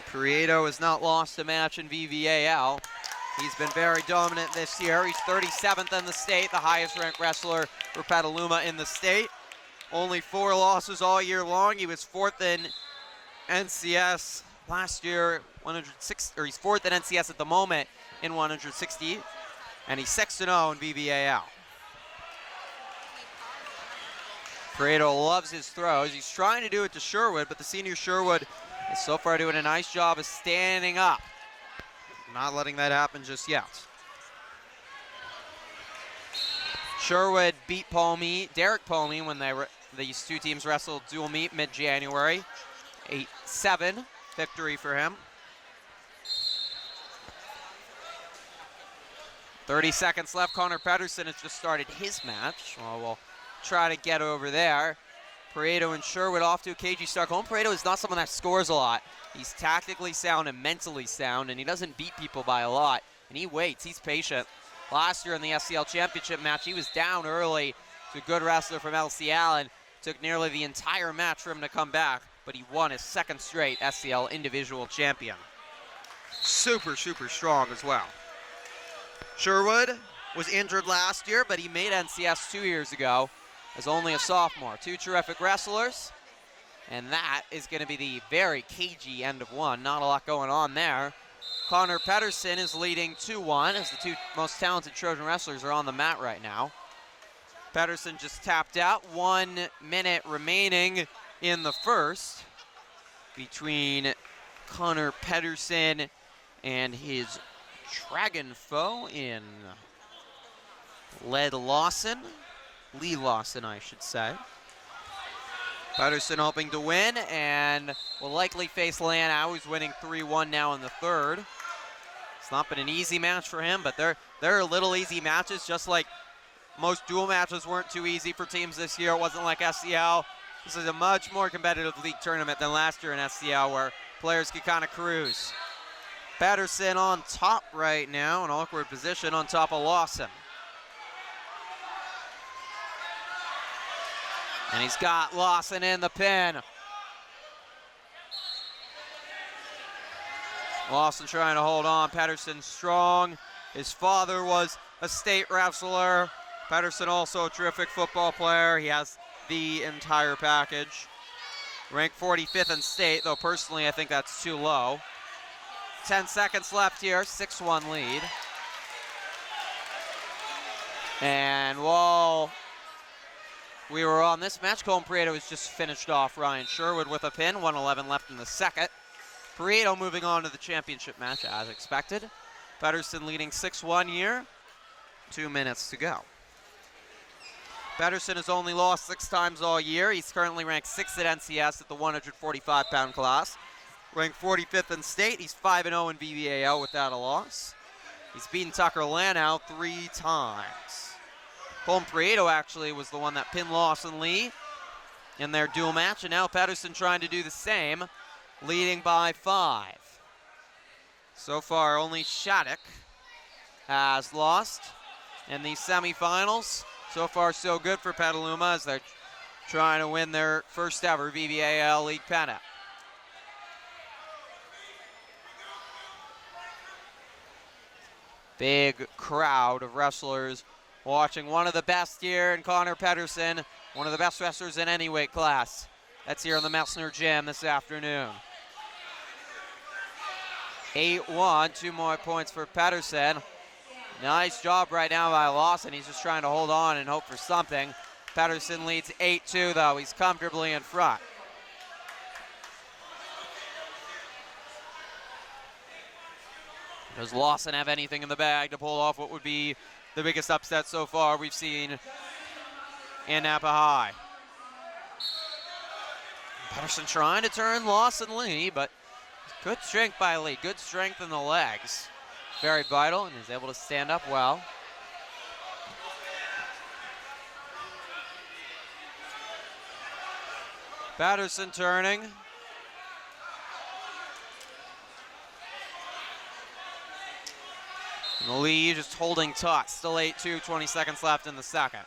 Prieto has not lost a match in VVAL. He's been very dominant this year. He's 37th in the state, the highest ranked wrestler for Petaluma in the state. Only 4 losses all year long. He was 4th in NCS last year, 106, or he's 4th in NCS at the moment in 160, and he's 6-0 in VVAL. Prieto loves his throws. He's trying to do it to Sherwood, but the senior Sherwood is so far doing a nice job of standing up. Not letting that happen just yet. Sherwood beat Derek Palmy when these two teams wrestled dual meet mid-January. 8-7 victory for him. 30 seconds left. Connor Pedersen has just started his match. Well, we'll try to get over there. Prieto and Sherwood off to a cagey start. Colin Prieto is not someone that scores a lot. He's tactically sound and mentally sound, and he doesn't beat people by a lot. And he waits, he's patient. Last year in the SCL Championship match, he was down early to a good wrestler from LCL, and took nearly the entire match for him to come back, but he won his 2nd straight SCL individual champion. Super, super strong as well. Sherwood was injured last year, but he made NCS 2 years ago as only a sophomore. 2 terrific wrestlers, and that is going to be the very cagey end of one. Not a lot going on there. Connor Pedersen is leading 2-1 as the 2 most talented Trojan wrestlers are on the mat right now. Pedersen just tapped out. 1 minute remaining in the first between Connor Pedersen and his dragon foe in Lee Lawson, I should say. Pedersen hoping to win and will likely face Lana, who's winning 3-1 now in the third. It's not been an easy match for him, but there are little easy matches, just like most dual matches weren't too easy for teams this year. It wasn't like SCL. This is a much more competitive league tournament than last year in SCL, where players could kind of cruise. Pedersen on top right now, an awkward position on top of Lawson. And he's got Lawson in the pin. Lawson trying to hold on. Pedersen strong. His father was a state wrestler. Pedersen also a terrific football player. He has the entire package. Ranked 45th in state, though personally I think that's too low. 10 seconds left here, 6-1 lead. And while we were on this match, Colin Prieto has just finished off Ryan Sherwood with a pin, 1:11 left in the second. Prieto moving on to the championship match as expected. Pedersen leading 6-1 here, 2 minutes to go. Pedersen has only lost 6 times all year. He's currently ranked 6th at NCS at the 145-pound class. Ranked 45th in state. He's 5-0 in VVAL without a loss. He's beaten Tucker Lanow 3 times. Colin Prieto actually was the one that pinned Lawson Lee in their dual match, and now Pedersen trying to do the same, leading by 5. So far, only Shattuck has lost in the semifinals. So far, so good for Petaluma as they're trying to win their first ever VVAL League pennant. Big crowd of wrestlers watching one of the best here in Connor Pedersen, one of the best wrestlers in any weight class. That's here in the Messner Gym this afternoon. 8-1, 2 more points for Pedersen. Nice job right now by Lawson. He's just trying to hold on and hope for something. Pedersen leads 8-2 though. He's comfortably in front. Does Lawson have anything in the bag to pull off what would be the biggest upset so far we've seen in Napa High? Pedersen trying to turn Lawson Lee, but good strength by Lee. Good strength in the legs. Very vital, and is able to stand up well. Pedersen turning. And Lee just holding taut. Still 8-2, 20 seconds left in the second.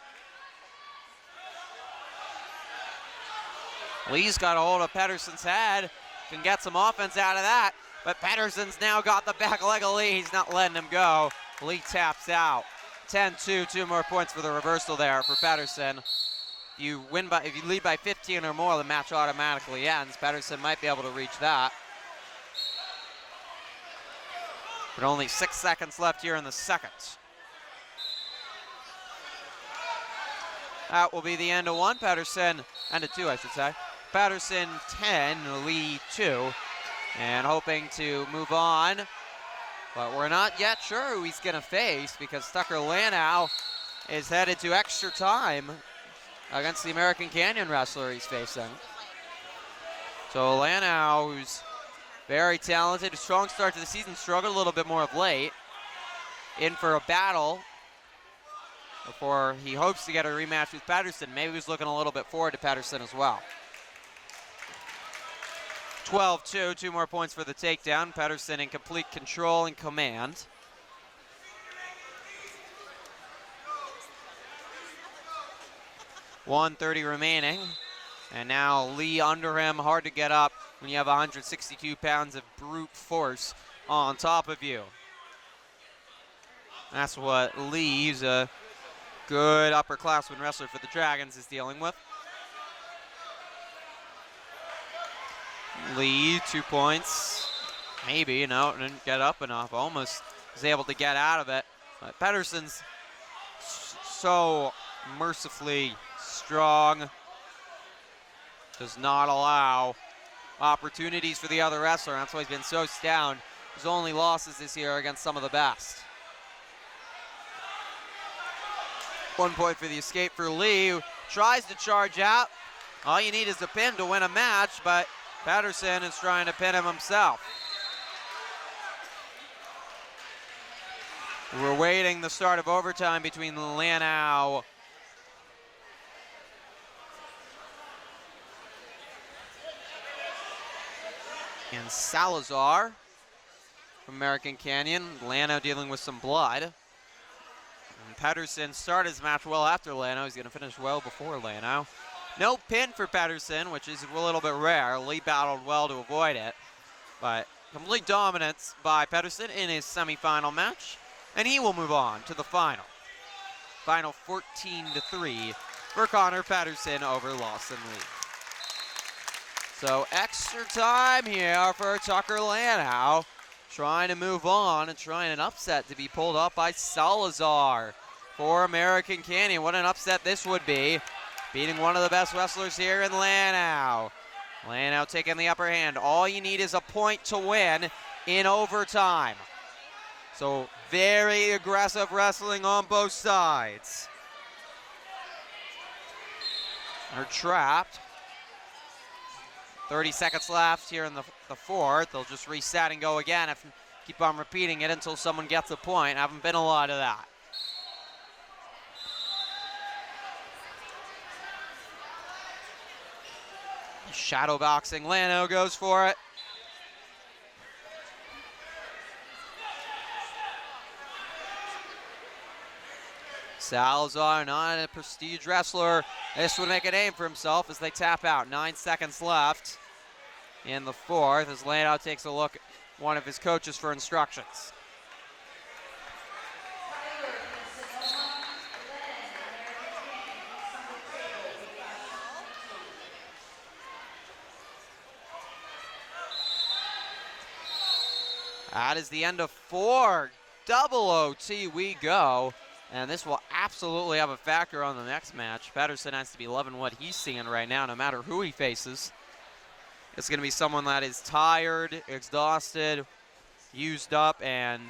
Lee's got a hold of Pedersen's head. can get some offense out of that. But Pedersen's now got the back leg of Lee. He's not letting him go. Lee taps out. 10-2, 2 more points for the reversal there for Pedersen. If you lead by 15 or more, the match automatically ends. Pedersen might be able to reach that. But only 6 seconds left here in the second. That will be the end of one. Pedersen, end of two, I should say. Pedersen 10, Lee 2. And hoping to move on. But we're not yet sure who he's going to face because Tucker Lanow is headed to extra time against the American Canyon wrestler he's facing. So Lanow, who's very talented, a strong start to the season, struggled a little bit more of late. In for a battle before he hopes to get a rematch with Pedersen. Maybe he's looking a little bit forward to Pedersen as well. 12-2, 2 more points for the takedown. Pedersen in complete control and command. .130 remaining. And now Lee under him, hard to get up when you have 162 pounds of brute force on top of you. That's what Lee, who's a good upperclassman wrestler for the Dragons, is dealing with. Lee, 2 points. Maybe, no, didn't get up enough. Almost was able to get out of it. But Pedersen's so mercifully strong. Does not allow opportunities for the other wrestler. That's why he's been so stout. His only losses this year are against some of the best. 1 point for the escape for Lee, who tries to charge out. All you need is a pin to win a match, but Pedersen is trying to pin him himself. We're waiting the start of overtime between Lanow and Salazar from American Canyon. Lanow dealing with some blood. And Pedersen started his match well after Lanow. He's going to finish well before Lanow. No pin for Pedersen, which is a little bit rare. Lee battled well to avoid it. But complete dominance by Pedersen in his semifinal match. And he will move on to the final. Final 14-3 for Connor Pedersen over Lawson Lee. So extra time here for Tucker Lanow. Trying to move on and trying an upset to be pulled up by Salazar for American Canyon. What an upset this would be. Beating one of the best wrestlers here in Lanow. Lanow taking the upper hand. All you need is a point to win in overtime. So very aggressive wrestling on both sides. They're trapped. 30 seconds left here in the fourth. They'll just reset and go again if keep on repeating it until someone gets a point. Haven't been a lot of that. Shadow boxing, Lanow goes for it. Salazar, not a prestige wrestler. This would make a name for himself as they tap out. 9 seconds left in the fourth as Lanow takes a look at one of his coaches for instructions. That is the end of 4. Double OT we go. And this will absolutely have a factor on the next match. Pedersen has to be loving what he's seeing right now, no matter who he faces. It's going to be someone that is tired, exhausted, used up, and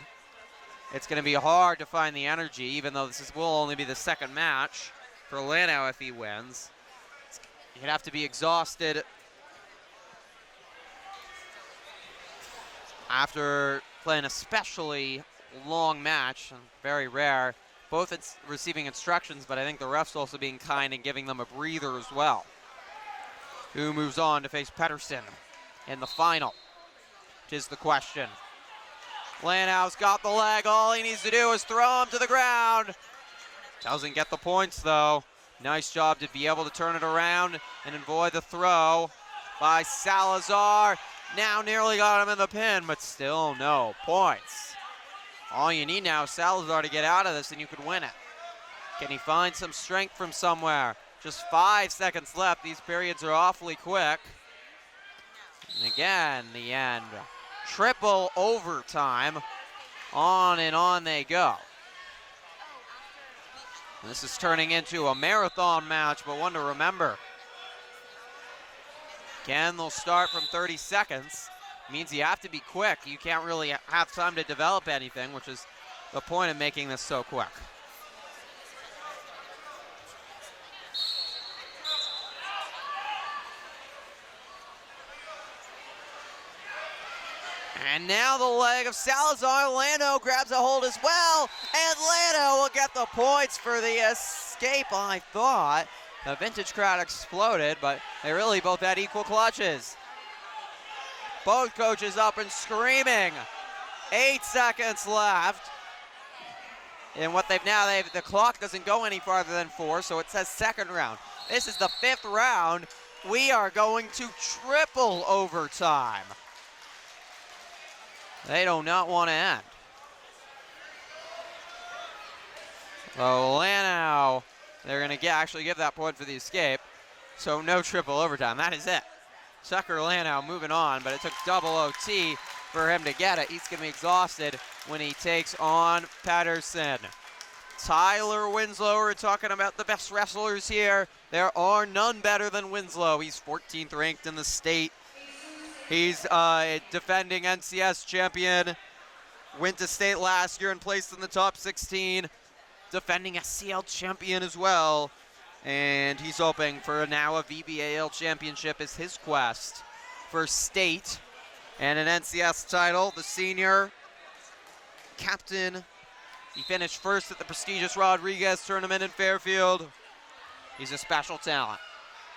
it's going to be hard to find the energy, even though will only be the second match for Lanow if he wins. He'd have to be exhausted after playing a especially long match, very rare. Both receiving instructions, but I think the ref's also being kind and giving them a breather as well. Who moves on to face Pedersen in the final, which is the question. Lanow's got the leg. All he needs to do is throw him to the ground. Doesn't get the points, though. Nice job to be able to turn it around and avoid the throw by Salazar. Now nearly got him in the pin, but still no points. All you need now is Salazar to get out of this and you could win it. Can he find some strength from somewhere? Just 5 seconds left. These periods are awfully quick. And again, the end. Triple overtime. On and on they go. This is turning into a marathon match, but one to remember. Again, they'll start from 30 seconds. Means you have to be quick. You can't really have time to develop anything, which is the point of making this so quick. And now the leg of Salazar. Lano grabs a hold as well, and Lano will get the points for the escape. I thought the vintage crowd exploded, but they really both had equal clutches. Both coaches up and screaming. 8 seconds left. And what the clock doesn't go any farther than 4, so it says second round. This is the 5th round. We are going to triple overtime. They do not want to end. So Lano, they're going to actually give that point for the escape. So no triple overtime. That is it. Sucker Lano moving on, but it took double OT for him to get it. He's going to be exhausted when he takes on Patterson. Tyler Winslow, we're talking about the best wrestlers here. There are none better than Winslow. He's 14th ranked in the state. He's a defending NCS champion. Went to state last year and placed in the top 16. Defending SCL champion as well. And he's hoping for now a VVAL championship is his quest for state. And an NCS title, the senior captain. He finished first at the prestigious Rodriguez tournament in Fairfield. He's a special talent.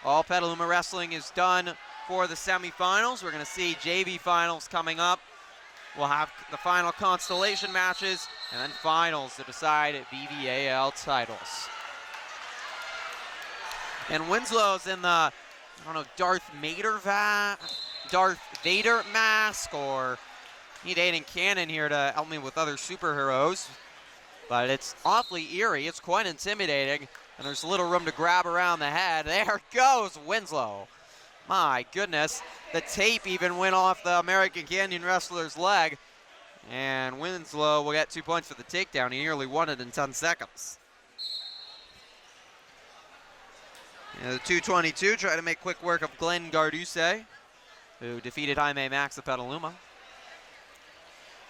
All Petaluma wrestling is done for the semifinals. We're going to see JV finals coming up. We'll have the final constellation matches and then finals to decide VVAL titles. And Winslow's in the, I don't know, Darth Vader mask, or need Aiden Cannon here to help me with other superheroes. But it's awfully eerie. It's quite intimidating. And there's little room to grab around the head. There goes Winslow. My goodness. The tape even went off the American Canyon wrestler's leg. And Winslow will get 2 points for the takedown. He nearly won it in 10 seconds. And the 222 try to make quick work of Glenn Garduse, who defeated Jaime Max of Petaluma.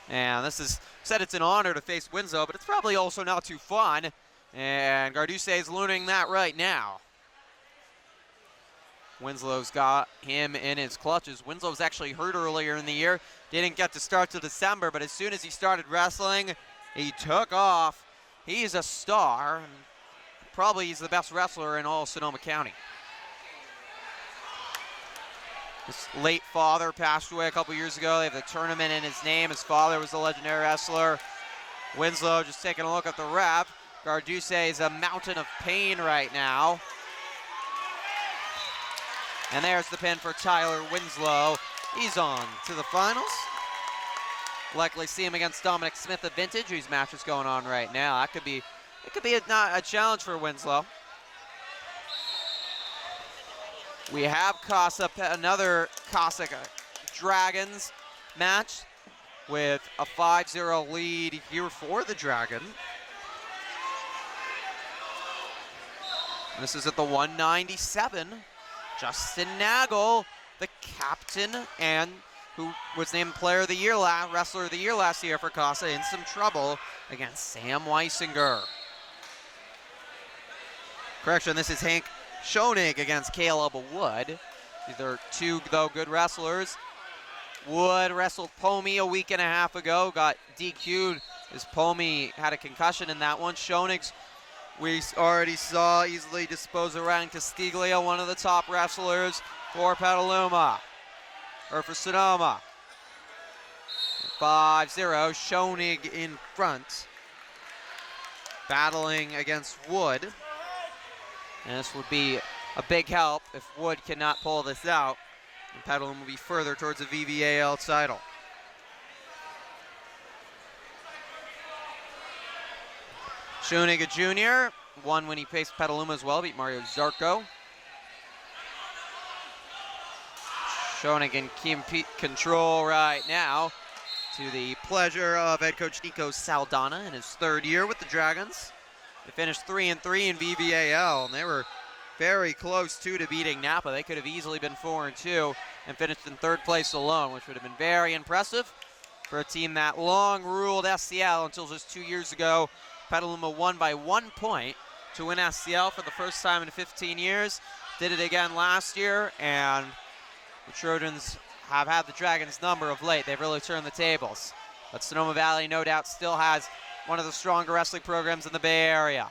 And this is said it's an honor to face Winslow, but it's probably also not too fun. And Garduse is learning that right now. Winslow's got him in his clutches. Winslow's actually hurt earlier in the year. Didn't get to start till December, but as soon as he started wrestling, he took off. He's a star. And probably he's the best wrestler in all Sonoma County. His late father passed away a couple years ago. They have the tournament in his name. His father was a legendary wrestler. Winslow just taking a look at the rep. Garduse is a mountain of pain right now. And there's the pin for Tyler Winslow. He's on to the finals. Likely see him against Dominic Smith of Vintage, whose match is going on right now. That could be, it could be a challenge for Winslow. We have another Casa Dragons match with a 5-0 lead here for the Dragon. This is at the 197. Justin Nagel, the captain, and who was named Player of the Year, Wrestler of the Year last year for Casa, in some trouble against Sam Weisinger. Correction, this is Hank Schoenig against Caleb Wood. These are two, though, good wrestlers. Wood wrestled Pomey a week and a half ago, got DQ'd as Pomey had a concussion in that one. Schoenig's, we already saw, easily dispose of Ryan Castiglia, one of the top wrestlers for Petaluma, or for Sonoma. 5-0, Schoenig in front, battling against Wood. And this would be a big help if Wood cannot pull this out. And Petaluma will be further towards a VVAL title. Schoenig, a junior, won when he faced Petaluma as well, beat Mario Zarco. Schoenig in complete control right now, to the pleasure of head coach Nico Saldana in his third year with the Dragons. They finished 3-3 in VVAL, and they were very close to beating Napa. They could have easily been 4-2 and finished in third place alone, which would have been very impressive for a team that long ruled SCL until just 2 years ago. Petaluma won by 1 point to win SCL for the first time in 15 years. Did it again last year, and the Trojans have had the Dragons' number of late. They've really turned the tables. But Sonoma Valley, no doubt, still has one of the stronger wrestling programs in the Bay Area.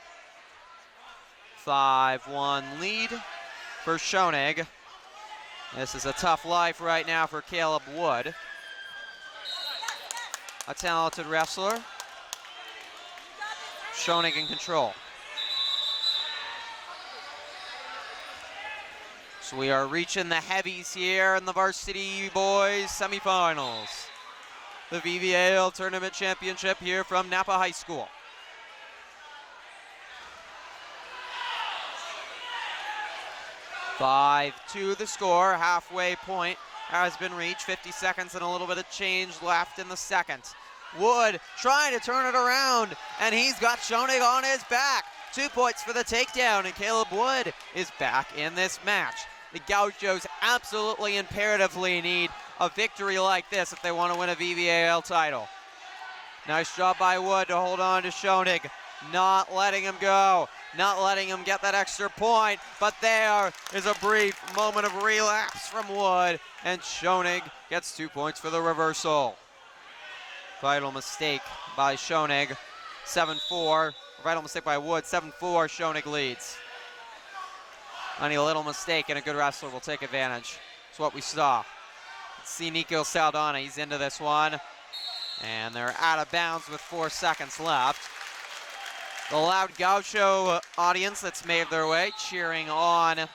5-1 lead for Schoenig. This is a tough life right now for Caleb Wood. A talented wrestler. Schoenig in control. So we are reaching the heavies here in the Varsity Boys semifinals. The VVAL Tournament Championship here from Napa High School. (5-2) the score. Halfway point has been reached. 50 seconds and a little bit of change left in the second. Wood trying to turn it around, and he's got Schoenig on his back. 2 points for the takedown, and Caleb Wood is back in this match. The Gauchos absolutely imperatively need a victory like this if they want to win a VVAL title. Nice job by Wood to hold on to Schoenig, not letting him go, not letting him get that extra point, but there is a brief moment of relapse from Wood, and Schoenig gets 2 points for the reversal. Vital mistake by Schoenig, 7-4. Vital mistake by Wood, 7-4, Schoenig leads. Only a little mistake and a good wrestler will take advantage. That's what we saw. Let's see Nico Saldana, he's into this one. And they're out of bounds with 4 seconds left. The loud Gaucho audience that's made their way, cheering on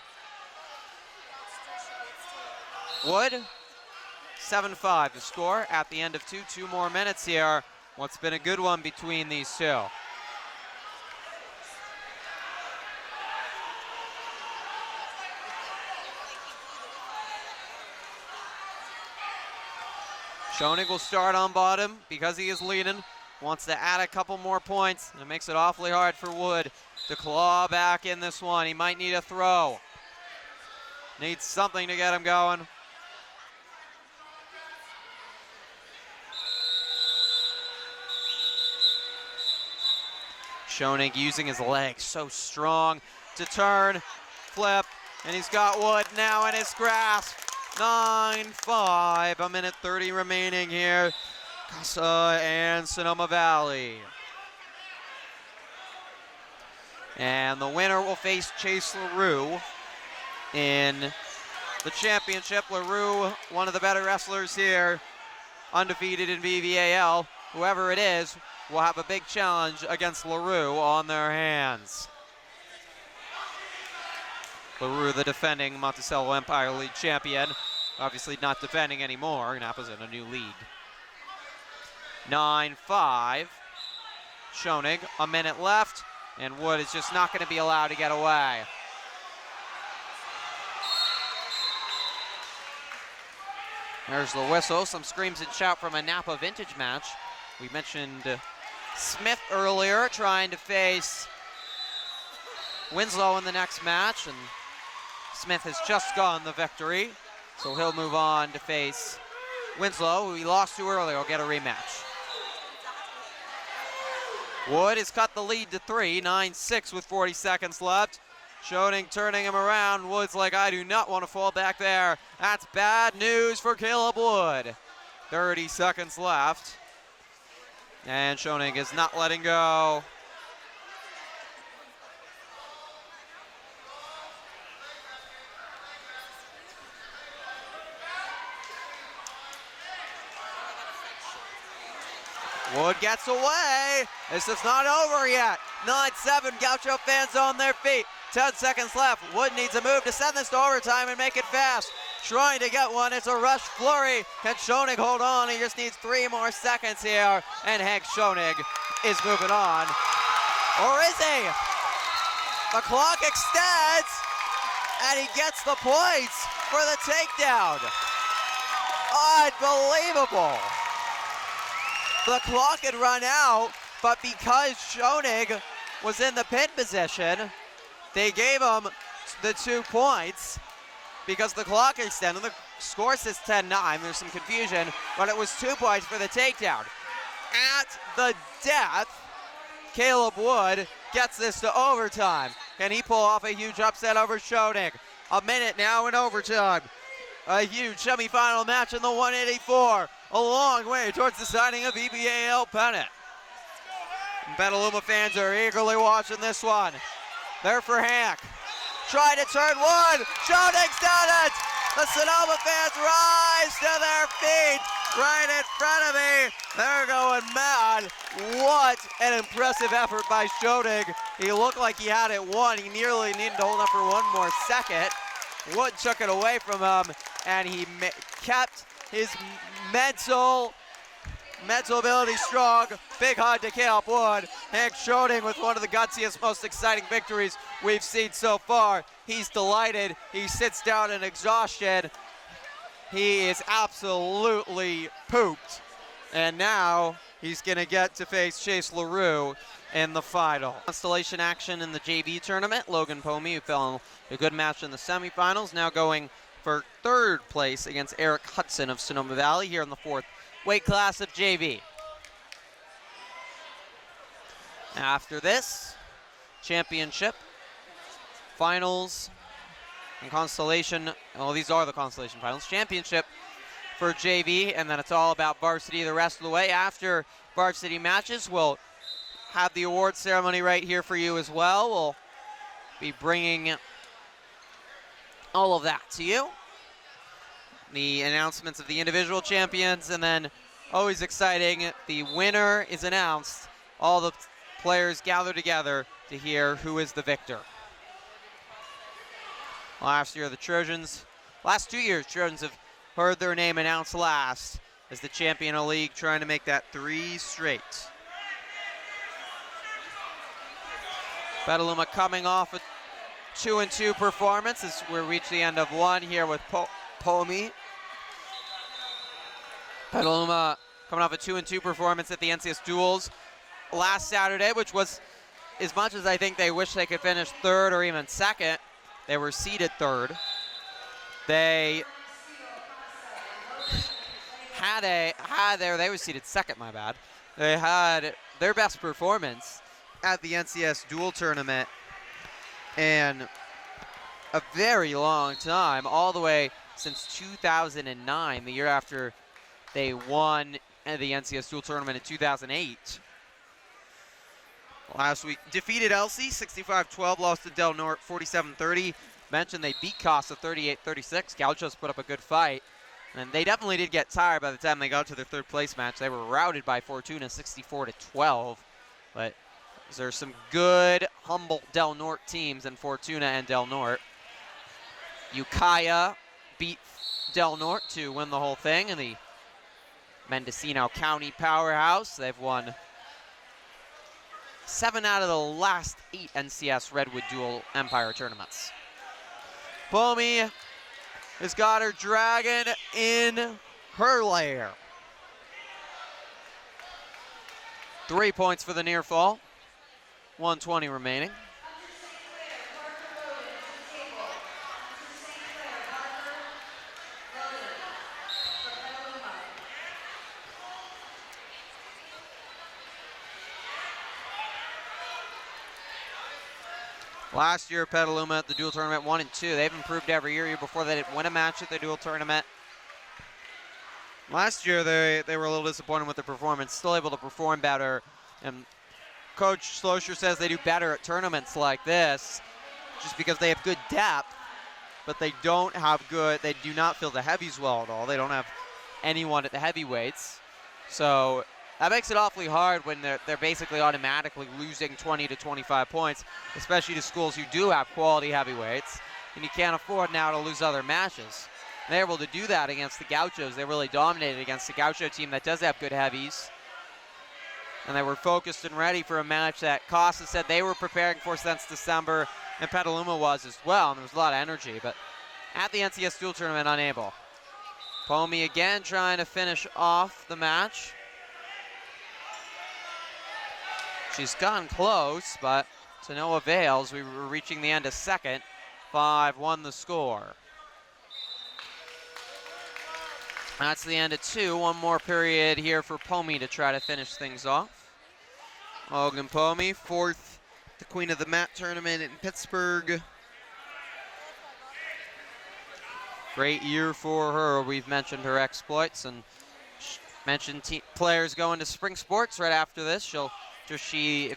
Wood. 7-5 the score at the end of 2 more minutes here. What's been a good one between these two. Schoenig will start on bottom because he is leading. Wants to add a couple more points, and it makes it awfully hard for Wood to claw back in this one. He might need a throw. Needs something to get him going. Schoenig using his legs, so strong to turn, flip, and he's got Wood now in his grasp. 9-5, a minute 30 remaining here. Casa and Sonoma Valley. And the winner will face Chase LaRue in the championship. LaRue, one of the better wrestlers here, undefeated in VVAL. Whoever it is will have a big challenge against LaRue on their hands. LaRue, the defending Monticello Empire League champion. Obviously not defending anymore. Napa's in a new league. 9-5. Schoenig, a minute left, and Wood is just not going to be allowed to get away. There's the whistle. Some screams and shout from a Napa vintage match. We mentioned Smith earlier trying to face Winslow in the next match, and Smith has just gotten the victory, so he'll move on to face Winslow, who he lost to earlier. He'll get a rematch. Wood has cut the lead to 3, 9-6 with 40 seconds left. Schoenig turning him around. Wood's like, I do not want to fall back there. That's bad news for Caleb Wood. 30 seconds left. And Schoenig is not letting go. Wood gets away. This is not over yet. 9-7, Gaucho fans on their feet. 10 seconds left. Wood needs a move to send this to overtime and make it fast. trying to get one. It's a rush flurry. Can Schoening hold on? He just needs 3 more seconds here. And Hank Schoening is moving on. Or is he? The clock extends. And he gets the points for the takedown. Unbelievable. The clock had run out, but because Schoening was in the pin position, they gave him the 2 points because the clock extended. The score says 10-9. There's some confusion, but it was 2 points for the takedown. At the death, Caleb Wood gets this to overtime. Can he pull off a huge upset over Schoening? A minute now in overtime. A huge semifinal match in the 184. A long way towards the signing of VVAL pennant. Petaluma fans are eagerly watching this one. There for Hank. Trying to turn Wood. Schoening's done it. The Sonoma fans rise to their feet right in front of me. They're going mad. What an impressive effort by Schoening. He looked like he had it won. He nearly needed to hold on for 1 more second. Wood took it away from him, and he kept his mental ability strong. Big hug to Caleb Wood. Hank Schoening with one of the gutsiest, most exciting victories we've seen so far. He's delighted. He sits down in exhaustion. He is absolutely pooped. And now he's going to get to face Chase LaRue in the final. Constellation action in the JV tournament. Logan Pomey, who fell in a good match in the semifinals, now going for 3rd place against Eric Hudson of Sonoma Valley here in the 4th weight class of JV. After this, championship, finals, and Constellation. Well, these are the Constellation finals. Championship for JV, and then it's all about varsity the rest of the way. After varsity matches, we'll have the award ceremony right here for you as well. We'll be bringing all of that to you. The announcements of the individual champions, and then always exciting, the winner is announced. All the players gather together to hear who is the victor. Last year, the Trojans, last 2 years, Trojans have heard their name announced last as the champion of the league, trying to make that 3 straight. Petaluma coming off a 2-2 performance as we reach the end of one here with Pomey. Petaluma coming off a 2-2 performance at the NCS Duels last Saturday, which was as much as I think they wish they could finish 3rd or even 2nd. They were seeded 3rd. They they were seeded 2nd, my bad. They had their best performance at the NCS Duel tournament in a very long time, all the way since 2009, the year after they won the NCS Duel tournament in 2008. Last week, defeated Elsie 65-12, lost to Del Norte 47-30. Mentioned they beat Casa 38-36. Gauchos put up a good fight. And they definitely did get tired by the time they got to their 3rd place match. They were routed by Fortuna 64-12. But there's some good, humble Del Norte teams in Fortuna and Del Norte. Ukiah beat Del Norte to win the whole thing in the Mendocino County powerhouse. They've won 7 out of the last 8 NCS Redwood Duel Empire tournaments. Pomey has got her dragon in her lair. 3 points for the near fall. 120 remaining. Last year, Petaluma at the dual tournament 1-2. They've improved every year. Year before, they didn't win a match at the dual tournament. Last year, they were a little disappointed with their performance. Still able to perform better. And Coach Slosher says they do better at tournaments like this just because they have good depth, but they do not fill the heavies well at all. They don't have anyone at the heavyweights. So that makes it awfully hard when they're basically automatically losing 20 to 25 points, especially to schools who do have quality heavyweights, and you can't afford now to lose other matches. They're able to do that against the Gauchos. They really dominated against the Gaucho team that does have good heavies. And they were focused and ready for a match that Costa said they were preparing for since December, and Petaluma was as well, and there was a lot of energy, but at the NCS Dual Tournament, unable. Pomey again trying to finish off the match. She's gotten close, but to no avail as we were reaching the end of second. 5-1 the score. That's the end of 2. One more period here for Pomey to try to finish things off. Logan Pomey, 4th, the Queen of the Mat tournament in Pittsburgh. Great year for her. We've mentioned her exploits and mentioned players going to spring sports right after this. If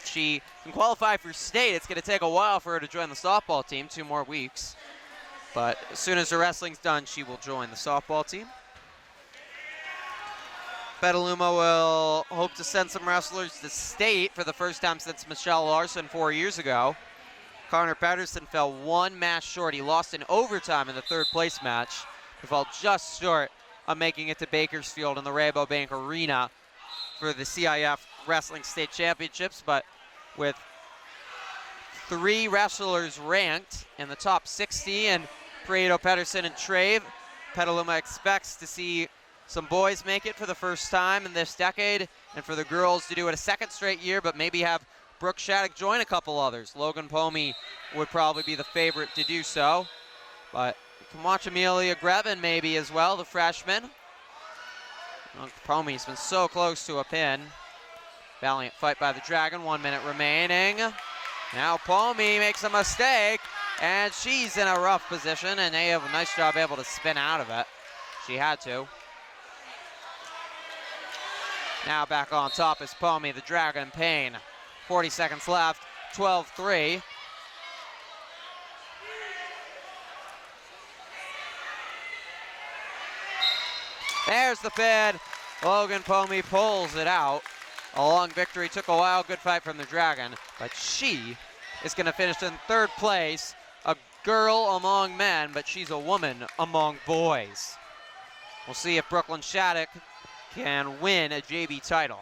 she can qualify for state, it's going to take a while for her to join the softball team, 2 more weeks. But as soon as her wrestling's done, she will join the softball team. Petaluma will hope to send some wrestlers to state for the first time since Michelle Larson 4 years ago. Connor Patterson fell 1 match short. He lost in overtime in the 3rd place match. He fell just short of making it to Bakersfield in the Rabobank Arena for the CIF Wrestling State Championships, but with 3 wrestlers ranked in the top 60, and Prieto, Pedersen, and Trave, Petaluma expects to see some boys make it for the first time in this decade, and for the girls to do it a 2nd straight year, but maybe have Brooke Shattuck join a couple others. Logan Pomey would probably be the favorite to do so, but you can watch Amelia Grevin maybe as well, the freshman. Pomey's been so close to a pin. Valiant fight by the Dragon, 1 minute remaining. Now Pomey makes a mistake, and she's in a rough position, and they have a nice job able to spin out of it. She had to. Now back on top is Pomey, the Dragon Payne. 40 seconds left, 12-3. There's the pin. Logan Pomey pulls it out. A long victory, took a while, good fight from the Dragon, but she is gonna finish in 3rd place. A girl among men, but she's a woman among boys. We'll see if Brooklyn Shattuck can win a JV title.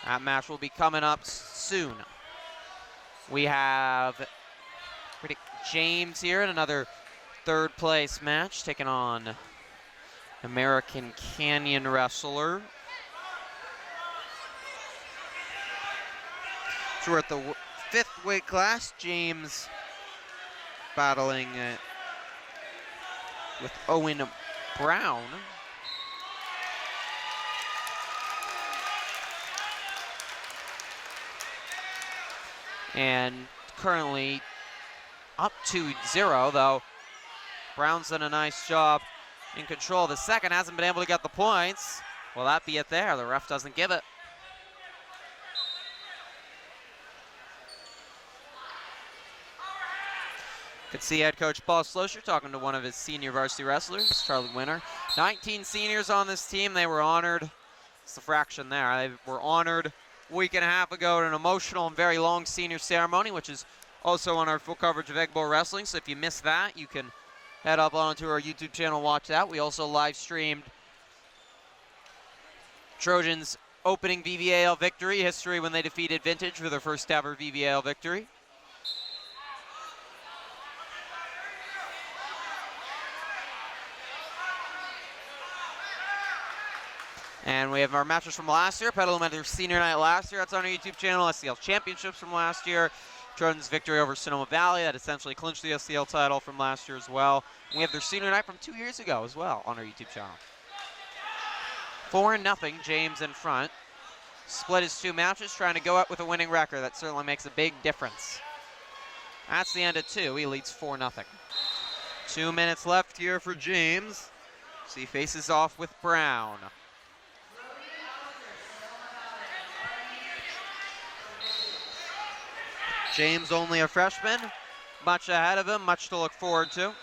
That match will be coming up soon. We have James here in another 3rd place match, taking on American Canyon wrestler. So we're at the 5th weight class. James battling with Owen Brown. And currently up 2-0, though Brown's done a nice job in control of the second, hasn't been able to get the points. Will that be it there? The ref doesn't give it. Could see head coach Paul Slosher talking to one of his senior varsity wrestlers, Charlie Winter. 19 seniors on this team. They were honored. It's the fraction there. They were honored a week and a half ago at an emotional and very long senior ceremony, which is also on our full coverage of Egg Bowl Wrestling. So if you missed that, you can head up onto our YouTube channel and watch that. We also live streamed Trojan's opening VVAL victory, history when they defeated Vintage for their first ever VVAL victory. And we have our matches from last year. Petaluma had their senior night last year. That's on our YouTube channel. SCL Championships from last year. Trojan's victory over Sonoma Valley that essentially clinched the SCL title from last year as well. And we have their senior night from 2 years ago as well on our YouTube channel. 4-0, James in front. Split his 2 matches, trying to go up with a winning record. That certainly makes a big difference. That's the end of 2. He leads 4-0. 2 minutes left here for James. So he faces off with Brown. James only a freshman, much ahead of him, much to look forward to.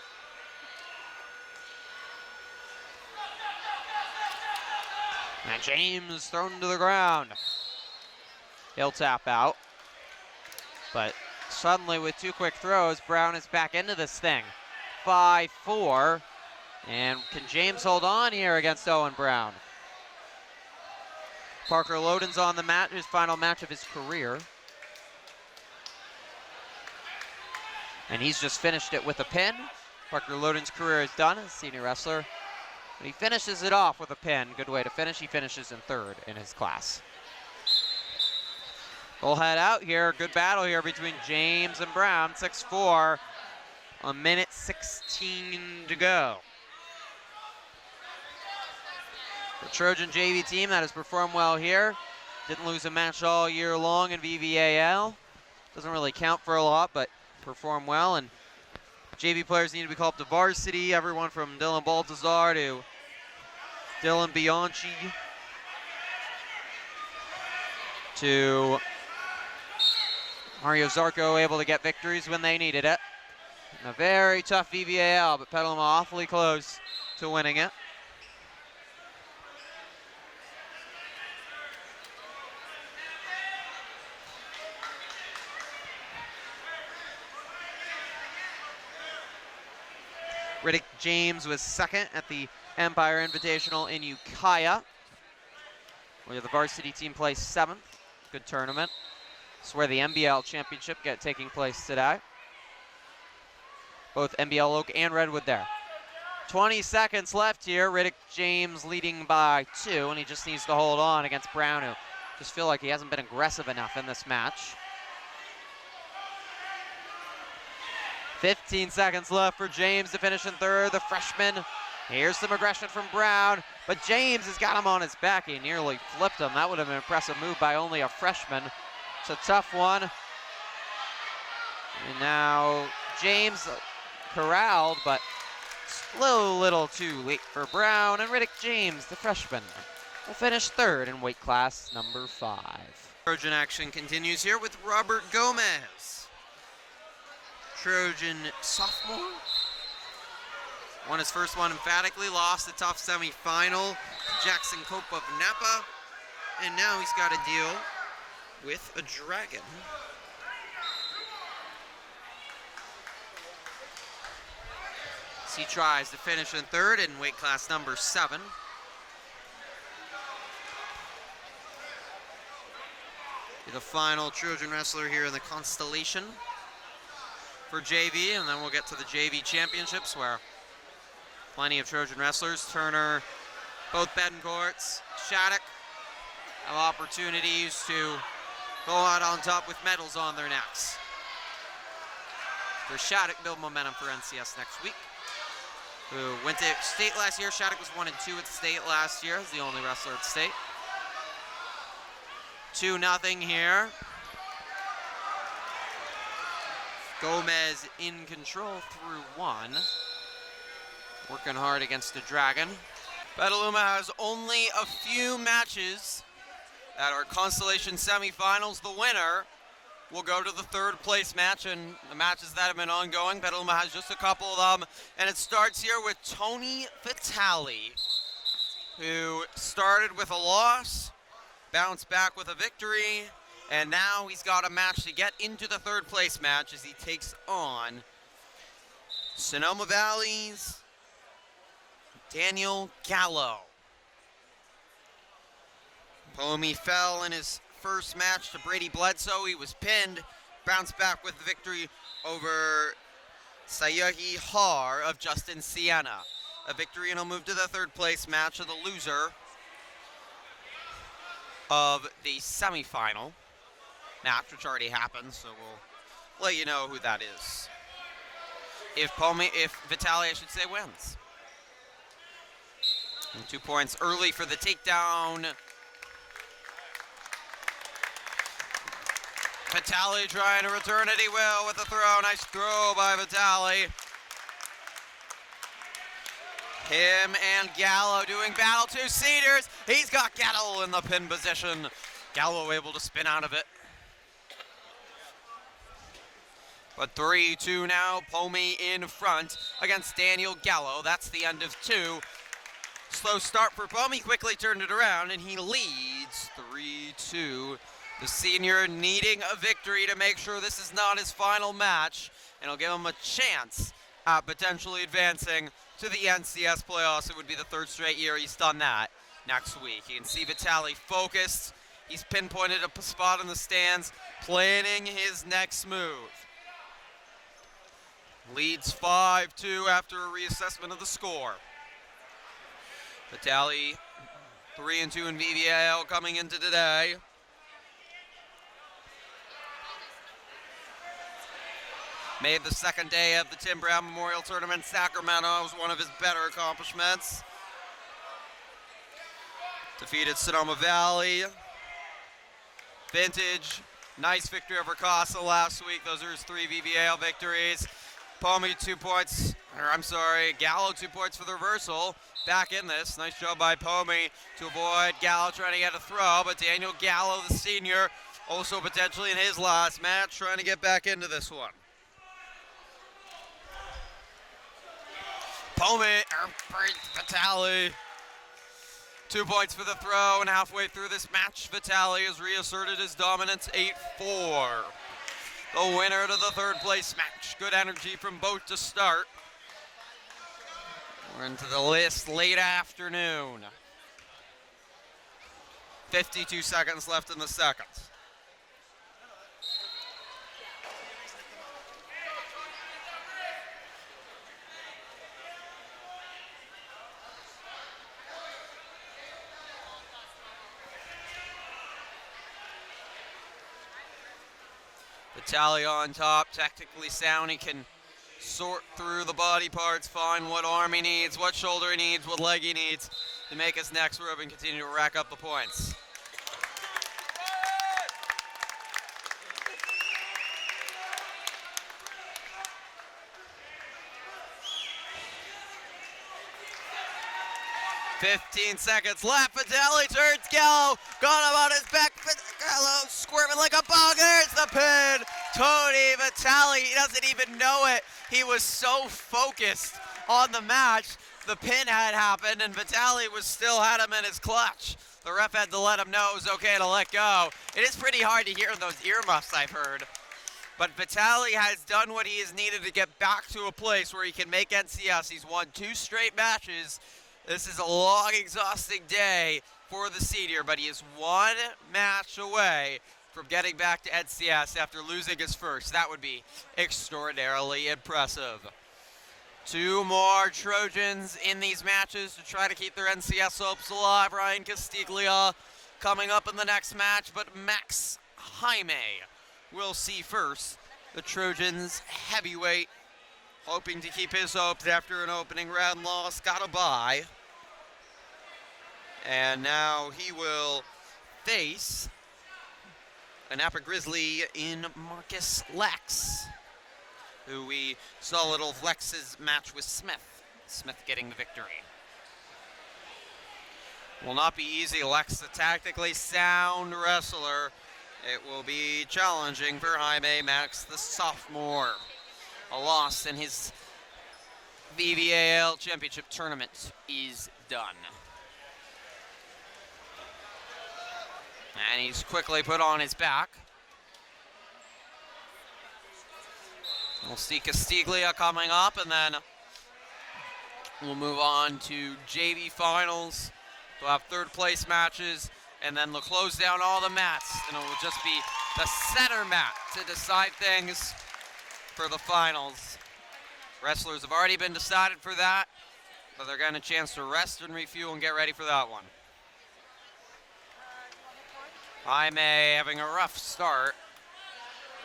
And James thrown to the ground. He'll tap out. But suddenly with 2 quick throws, Brown is back into this thing. 5-4. And can James hold on here against Owen Brown? Parker Loden's on the mat, his final match of his career. And he's just finished it with a pin. Parker Loden's career is done as a senior wrestler. But he finishes it off with a pin. Good way to finish. He finishes in third in his class. We'll head out here. Good battle here between James and Brown. 6-4. A minute 16 to go. The Trojan JV team that has performed well here. Didn't lose a match all year long in VVAL. Doesn't really count for a lot, but performed well. And JV players need to be called up to varsity. Everyone from Dylan Baltazar to Dylan Bianchi to Mario Zarco, able to get victories when they needed it. And a very tough VVAL, but Petaluma awfully close to winning it. Riddick James was second at the Empire Invitational in Ukiah, where the varsity team placed 7th. Good tournament. It's where the NBL championship taking place today. Both NBL Oak and Redwood there. 20 seconds left here. Riddick James leading by 2, and he just needs to hold on against Brown, who just feel like he hasn't been aggressive enough in this match. 15 seconds left for James to finish in third, the freshman. Here's some aggression from Brown, but James has got him on his back. He nearly flipped him. That would have been an impressive move by only a freshman. It's a tough one. And now James corralled, but a little too late for Brown. And Riddick James, the freshman, will finish third in weight class number 5. Trojan action continues here with Robert Gomez. Trojan sophomore. Won his first one emphatically, lost the tough semifinal to Jackson Cope of Napa. And now he's got to deal with a dragon. As he tries to finish in third in weight class number 7. The final Trojan wrestler here in the constellation for JV, and then we'll get to the JV championships where plenty of Trojan wrestlers, Turner, both Betancourts, Shattuck, have opportunities to go out on top with medals on their necks. For Shattuck, build momentum for NCS next week. Who went to state last year. Shattuck was 1-2 at state last year as the only wrestler at state. 2-0 here. Gomez in control through 1. Working hard against the dragon. Petaluma has only a few matches that are constellation semifinals. The winner will go to the third place match, and the matches that have been ongoing, Petaluma has just a couple of them. And it starts here with Tony Vitale, who started with a loss, bounced back with a victory, and now he's got a match to get into the third place match as he takes on Sonoma Valley's Daniel Gallo. Pomi fell in his first match to Brady Bledsoe. He was pinned, bounced back with the victory over Sayahi Har of Justin Sienna. A victory, and he'll move to the third place match of the loser of the semifinal match, which already happened, so we'll let you know who that is. If Vitale, I should say, wins. And 2 points early for the takedown. Vitale trying to return it, he will with a throw. Nice throw by Vitale. Him and Gallo doing battle. 2-seaters. He's got Gallo in the pin position. Gallo able to spin out of it. But 3-2 now. Pomi in front against Daniel Gallo. That's the end of 2. Slow start for Pomi. Quickly turned it around, and he leads 3-2. The senior needing a victory to make sure this is not his final match, and it'll give him a chance at potentially advancing to the NCS playoffs. It would be the third straight year he's done that next week. You can see Vitali focused. He's pinpointed a spot in the stands, planning his next move. Leads 5-2 after a reassessment of the score. Vitali 3-2 in VVAL coming into today. Made the second day of the Tim Brown Memorial Tournament in Sacramento. It was one of his better accomplishments. Defeated Sonoma Valley. Vintage, nice victory over Casa last week. Those are his 3 VVAL victories. Pomey 2 points, Gallo 2 points for the reversal. Back in this, nice job by Pomey to avoid Gallo trying to get a throw, but Daniel Gallo, the senior, also potentially in his last match, trying to get back into this one. Pomey, Vitali, 2 points for the throw, and halfway through this match, Vitali has reasserted his dominance 8-4. The winner to the third place match. Good energy from both to start. We're into the list late afternoon. 52 seconds left in the second. Vitali on top, technically sound. He can sort through the body parts, find what arm he needs, what shoulder he needs, what leg he needs to make his next move and continue to rack up the points. "15 seconds left. Vitali turns Gallo. Got him on his back. Gallo squirming like a bug. There's the pin. Tony Vitali, he doesn't even know it. He was so focused on the match. The pin had happened, and Vitali still had him in his clutch. The ref had to let him know it was okay to let go. It is pretty hard to hear in those earmuffs, I've heard. But Vitali has done what he has needed to get back to a place where he can make NCS. He's won 2 straight matches. This is a long, exhausting day for the senior, but he is 1 match away from getting back to NCS after losing his first. That would be extraordinarily impressive. 2 more Trojans in these matches to try to keep their NCS hopes alive. Ryan Castiglia coming up in the next match, but Max Jaime will see first. The Trojans heavyweight, hoping to keep his hopes after an opening round loss, got a bye. And now he will face a Napa Grizzly in Marcus Lex, who we saw little Lex's match with Smith. Smith getting the victory. Will not be easy. Lex, a tactically sound wrestler. It will be challenging for Jaime Max, the sophomore. A loss in his VVAL Championship tournament is done. And he's quickly put on his back. We'll see Castiglia coming up, and then we'll move on to JV finals. We'll have third place matches, and then they'll close down all the mats, and it will just be the center mat to decide things for the finals. Wrestlers have already been decided for that, but they're getting a chance to rest and refuel and get ready for that one. Jaime having a rough start.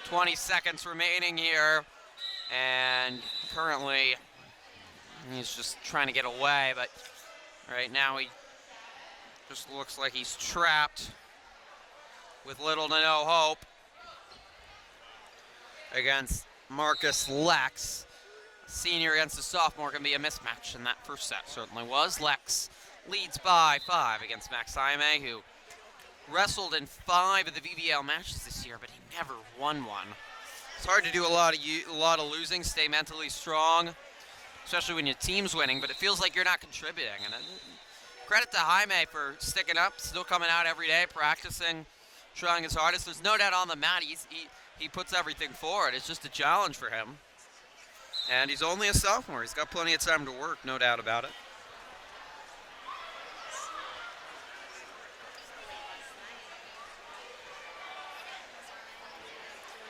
20 seconds remaining here, and currently he's just trying to get away, but right now he just looks like he's trapped with little to no hope against Marcus Lex. Senior against a sophomore can be a mismatch, and that first set certainly was. Lex leads by 5 against Max Jaime, who wrestled in 5 of the VVL matches this year, but he never won one. It's hard to do a lot of losing, stay mentally strong, especially when your team's winning, but it feels like you're not contributing. And credit to Jaime for sticking up, still coming out every day, practicing, trying his hardest. There's no doubt on the mat, he puts everything forward. It's just a challenge for him. And he's only a sophomore. He's got plenty of time to work, no doubt about it.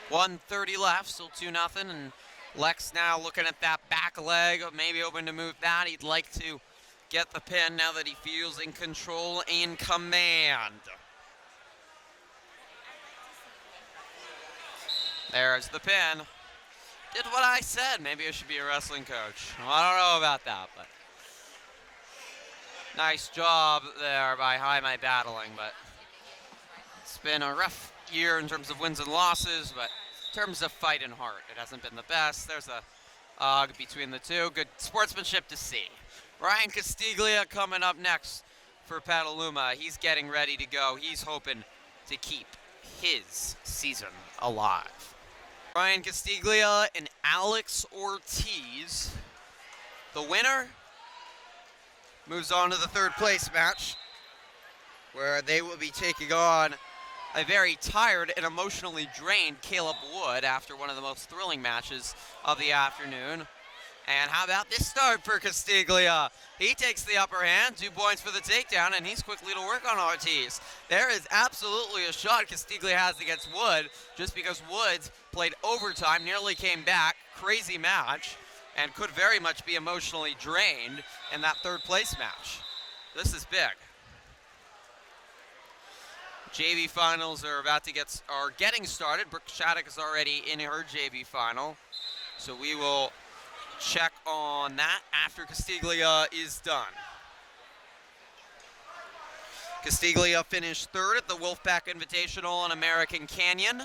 .130 left, still 2-0, and Lex now looking at that back leg, maybe hoping to move that. He'd like to get the pin now that he feels in control and command. There's the pin. Did what I said. Maybe I should be a wrestling coach. Well, I don't know about that, but nice job there by Jaime battling, but it's been a rough year in terms of wins and losses, but in terms of fight and heart, it hasn't been the best. There's a between the two. Good sportsmanship to see. Ryan Castiglia coming up next for Petaluma. He's getting ready to go. He's hoping to keep his season alive. Ryan Castiglia and Alex Ortiz. The winner moves on to the third place match, where they will be taking on a very tired and emotionally drained Caleb Wood after one of the most thrilling matches of the afternoon. And how about this start for Castiglia? He takes the upper hand, 2 points for the takedown, and he's quickly to work on Ortiz. There is absolutely a shot Castiglia has against Wood, just because Woods played overtime, nearly came back, crazy match, and could very much be emotionally drained in that third place match. This is big. JV finals are getting started. Brooke Shattuck is already in her JV final, so we will check on that after Castiglia is done. Castiglia finished third at the Wolfpack Invitational in American Canyon,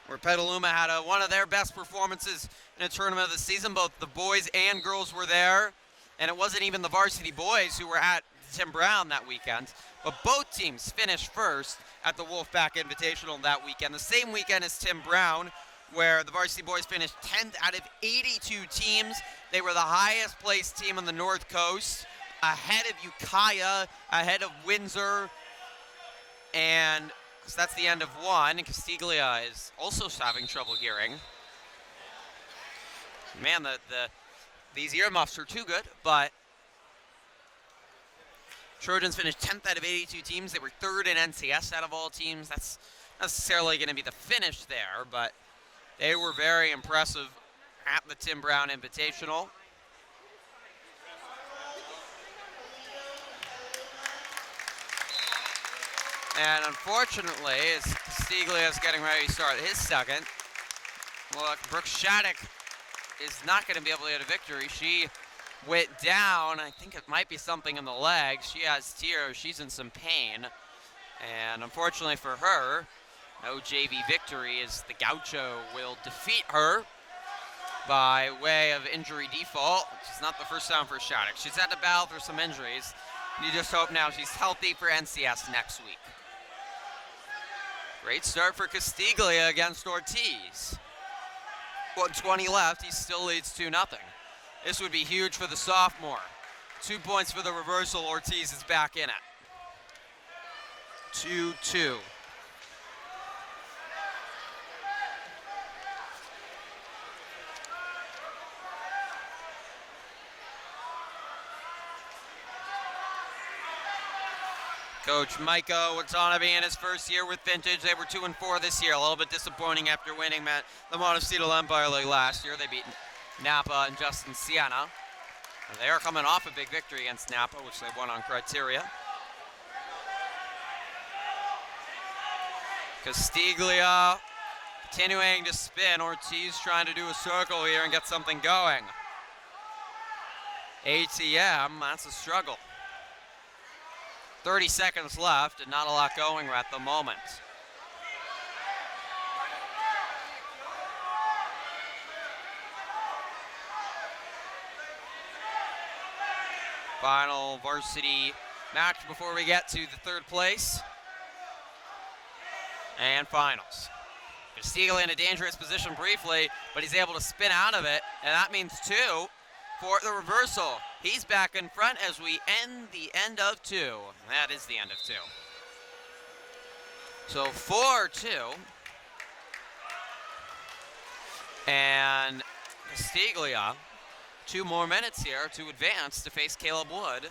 where Petaluma had one of their best performances in a tournament of the season. Both the boys and girls were there, and it wasn't even the varsity boys who were at Tim Brown that weekend, but both teams finished first at the Wolfpack Invitational that weekend, the same weekend as Tim Brown, where the varsity boys finished 10th out of 82 teams. They were the highest placed team on the North Coast, ahead of Ukiah, ahead of Windsor, and so that's the end of one. And Castiglia is also having trouble hearing. Man, these earmuffs are too good, but Trojans finished 10th out of 82 teams. They were third in NCS out of all teams. That's not necessarily going to be the finish there, but they were very impressive at the Tim Brown Invitational. And unfortunately, as Castiglia is getting ready to start his second, well, Brooke Shattuck is not going to be able to get a victory. She went down. I think it might be something in the leg. She has tears. She's in some pain. And unfortunately for her, no JV victory, as the Gaucho will defeat her by way of injury default, which is not the first time for Shattuck. She's had to battle through some injuries. You just hope now she's healthy for NCS next week. Great start for Castiglia against Ortiz. 1:20 left, he still leads 2-0. This would be huge for the sophomore. 2 points for the reversal. Ortiz is back in it. 2-2. Coach Micah Watanabe in his first year with Vintage. They were 2-4 this year. A little bit disappointing after winning the Montecito Empire League last year. They beat Napa and Justin Siena. And they are coming off a big victory against Napa, which they won on criteria. Castiglia continuing to spin. Ortiz trying to do a circle here and get something going. ATM, that's a struggle. 30 seconds left and not a lot going at the moment. Final varsity match before we get to the third place. And finals. Castiglia in a dangerous position briefly, but he's able to spin out of it, and that means 2 for the reversal. He's back in front as we end the end of 2. That is the end of 2. So 4-2. And Castiglia. 2 more minutes here to advance to face Caleb Wood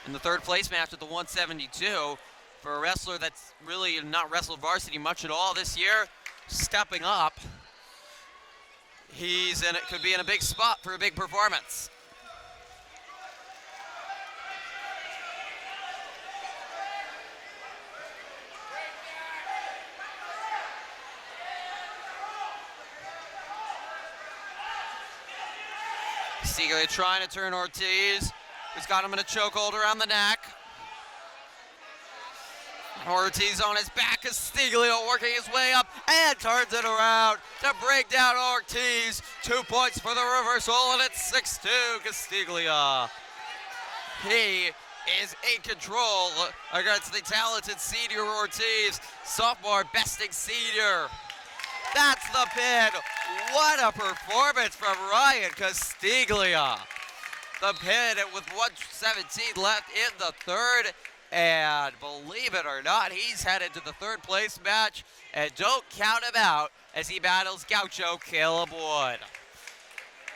in the third place match at the 172 for a wrestler that's really not wrestled varsity much at all this year. Stepping up. Could be in a big spot for a big performance. Castiglia trying to turn Ortiz, who's got him in a chokehold around the neck. Ortiz on his back, Castiglia working his way up and turns it around to break down Ortiz. 2 points for the reversal, and it's 6-2 Castiglia. He is in control against the talented senior Ortiz, sophomore besting senior. That's the pin. What a performance from Ryan Castiglia. The pin with 1:17 left in the third. And believe it or not, he's headed to the third place match. And don't count him out as he battles Gaucho Caleb Wood.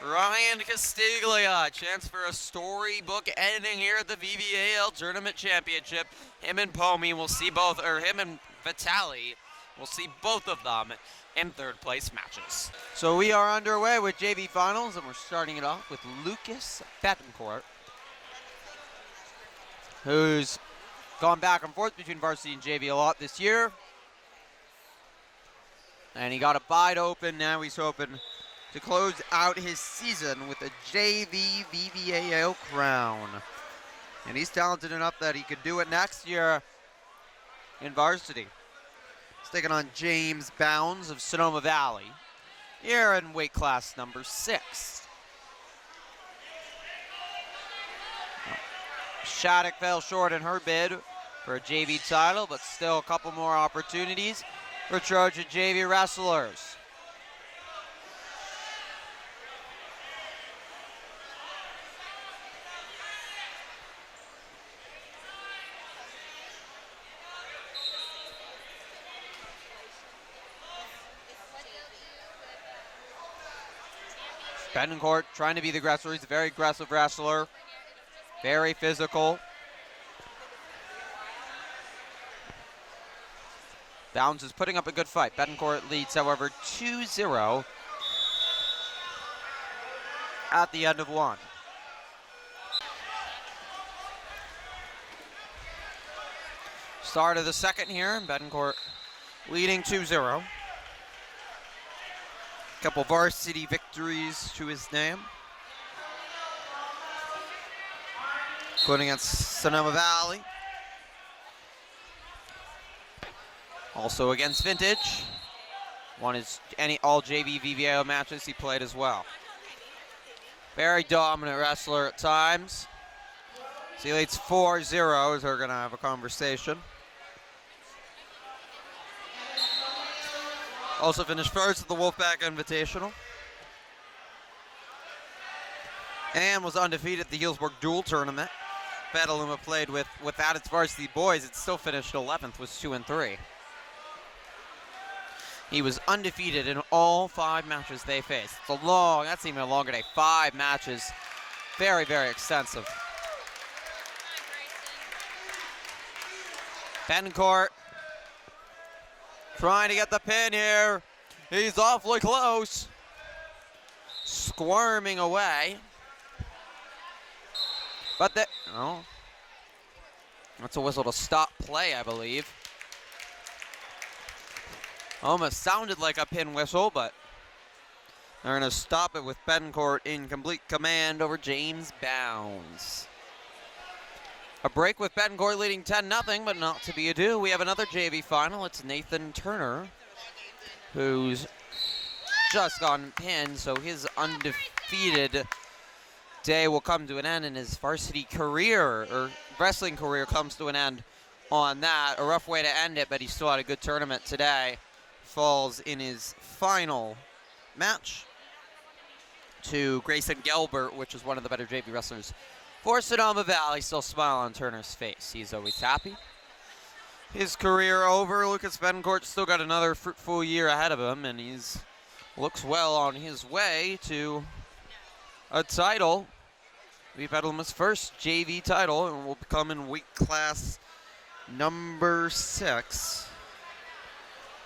Ryan Castiglia, chance for a storybook ending here at the VVAL Tournament Championship. Him and Pomi will see both, or him and Vitali will see both of them in third place matches. So we are underway with JV finals, and we're starting it off with Lucas Betancourt, who's gone back and forth between varsity and JV a lot this year. And he got a bide open. Now he's hoping to close out his season with a JV VVAL crown. And he's talented enough that he could do it next year in varsity. He's taking on James Bounds of Sonoma Valley here in weight class number 6. Shattuck fell short in her bid for a JV title, but still a couple more opportunities for Trojan JV wrestlers. Betancourt trying to be the aggressor. He's a very aggressive wrestler. Very physical. Bounds is putting up a good fight. Betancourt leads, however, 2-0 at the end of 1. Start of the second here. Betancourt leading 2-0. Couple varsity victories to his name, including against Sonoma Valley. Also against Vintage. Won his all JV VVAO matches he played as well. Very dominant wrestler at times. So he leads 4-0 as they're going to have a conversation. Also finished first at the Wolfpack Invitational. And was undefeated at the Healdsburg Dual Tournament. Petaluma played without its varsity boys. It still finished 11th, was 2-3. He was undefeated in all 5 matches they faced. It's that's even a longer day. 5 matches. Very, very extensive. Betancourt trying to get the pin here. He's awfully close. Squirming away. But that's a whistle to stop play, I believe. Almost sounded like a pin whistle, but they're going to stop it with Betancourt in complete command over James Bounds. A break with Betancourt leading 10-0, but not to be ado. We have another JV final. It's Nathan Turner, who's just gotten pinned, so his undefeated day will come to an end, and his varsity career, or wrestling career, comes to an end on that. A rough way to end it, but he still had a good tournament today. Falls in his final match to Grayson Gelbert, which is one of the better JV wrestlers for Sonoma Valley. Still smile on Turner's face. He's always happy. His career over. Lucas Betancourt still got another fruitful year ahead of him, and he's looks well on his way to a title. Will be Petaluma's first JV title, and will become in weight class number 6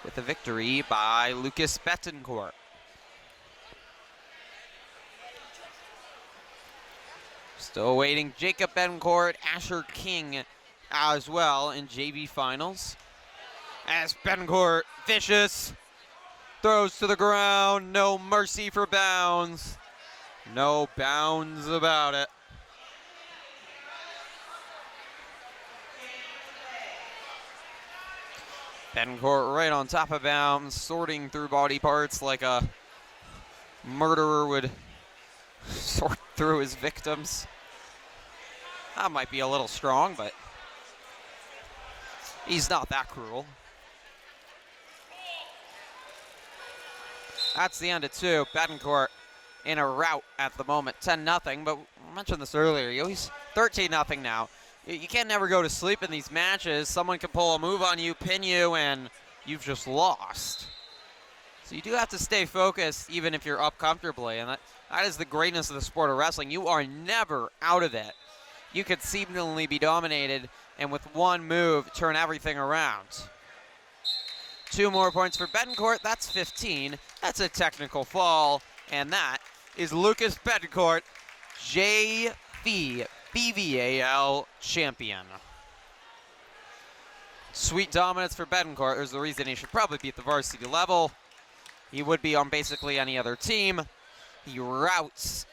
with a victory by Lucas Betancourt. Still waiting Jacob Betancourt, Asher King as well in JV finals. As Betancourt, vicious, throws to the ground, no mercy for bounds. No bounds about it. Betancourt right on top of bounds, sorting through body parts like a murderer would sort through his victims. That might be a little strong, but he's not that cruel. That's the end of 2. Betancourt in a rout at the moment, 10-0, but I mentioned this earlier, he's 13-0 now. You can't never go to sleep in these matches. Someone can pull a move on you, pin you, and you've just lost. So you do have to stay focused even if you're up comfortably, and that is the greatness of the sport of wrestling. You are never out of it. You could seemingly be dominated and with one move turn everything around. 2 more points for Betancourt, that's 15. That's a technical fall, and that is Lucas Betancourt, JV VVAL champion. Sweet dominance for Betancourt. There's the reason he should probably be at the varsity level. He would be on basically any other team. He routs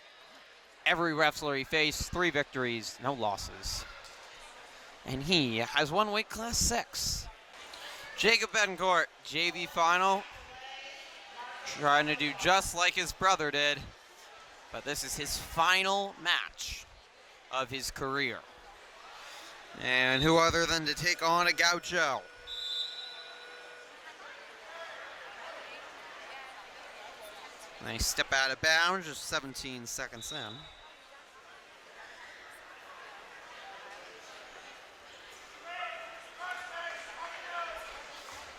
every wrestler he faced, 3 victories, no losses. And he has won weight class 6. Jacob Betancourt, JV final. Trying to do just like his brother did, but this is his final match of his career. And who other than to take on a gaucho? Nice step out of bounds, just 17 seconds in.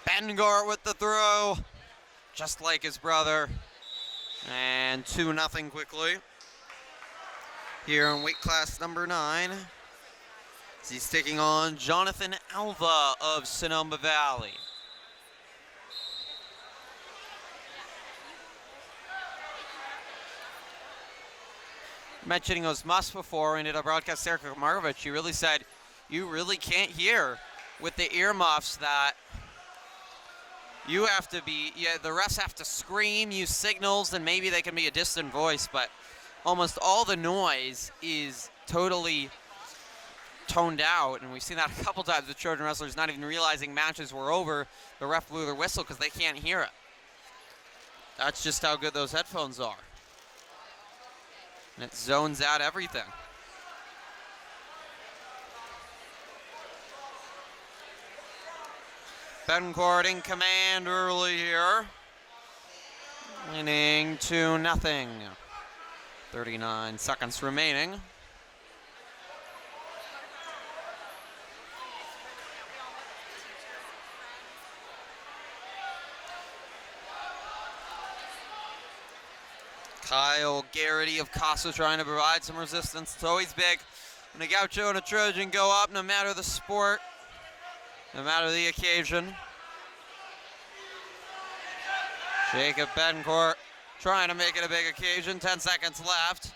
Betancourt with the throw, just like his brother. And 2-0 quickly. Here in weight class number 9. He's taking on Jonathan Alva of Sonoma Valley. Mentioning Osmus before, we did a broadcast Eric Markovich, you really said you really can't hear with the earmuffs that you have to be, the refs have to scream, use signals, and maybe they can be a distant voice, but almost all the noise is totally toned out, and we've seen that a couple times with Trojan wrestlers not even realizing matches were over. The ref blew their whistle because they can't hear it. That's just how good those headphones are. And it zones out everything. Betancourt in command early here. Winning 2-0. 39 seconds remaining. Kyle Garrity of Casa trying to provide some resistance. It's always big when a gaucho and a Trojan go up, no matter the sport, no matter the occasion. Jacob Betancourt trying to make it a big occasion. 10 seconds left.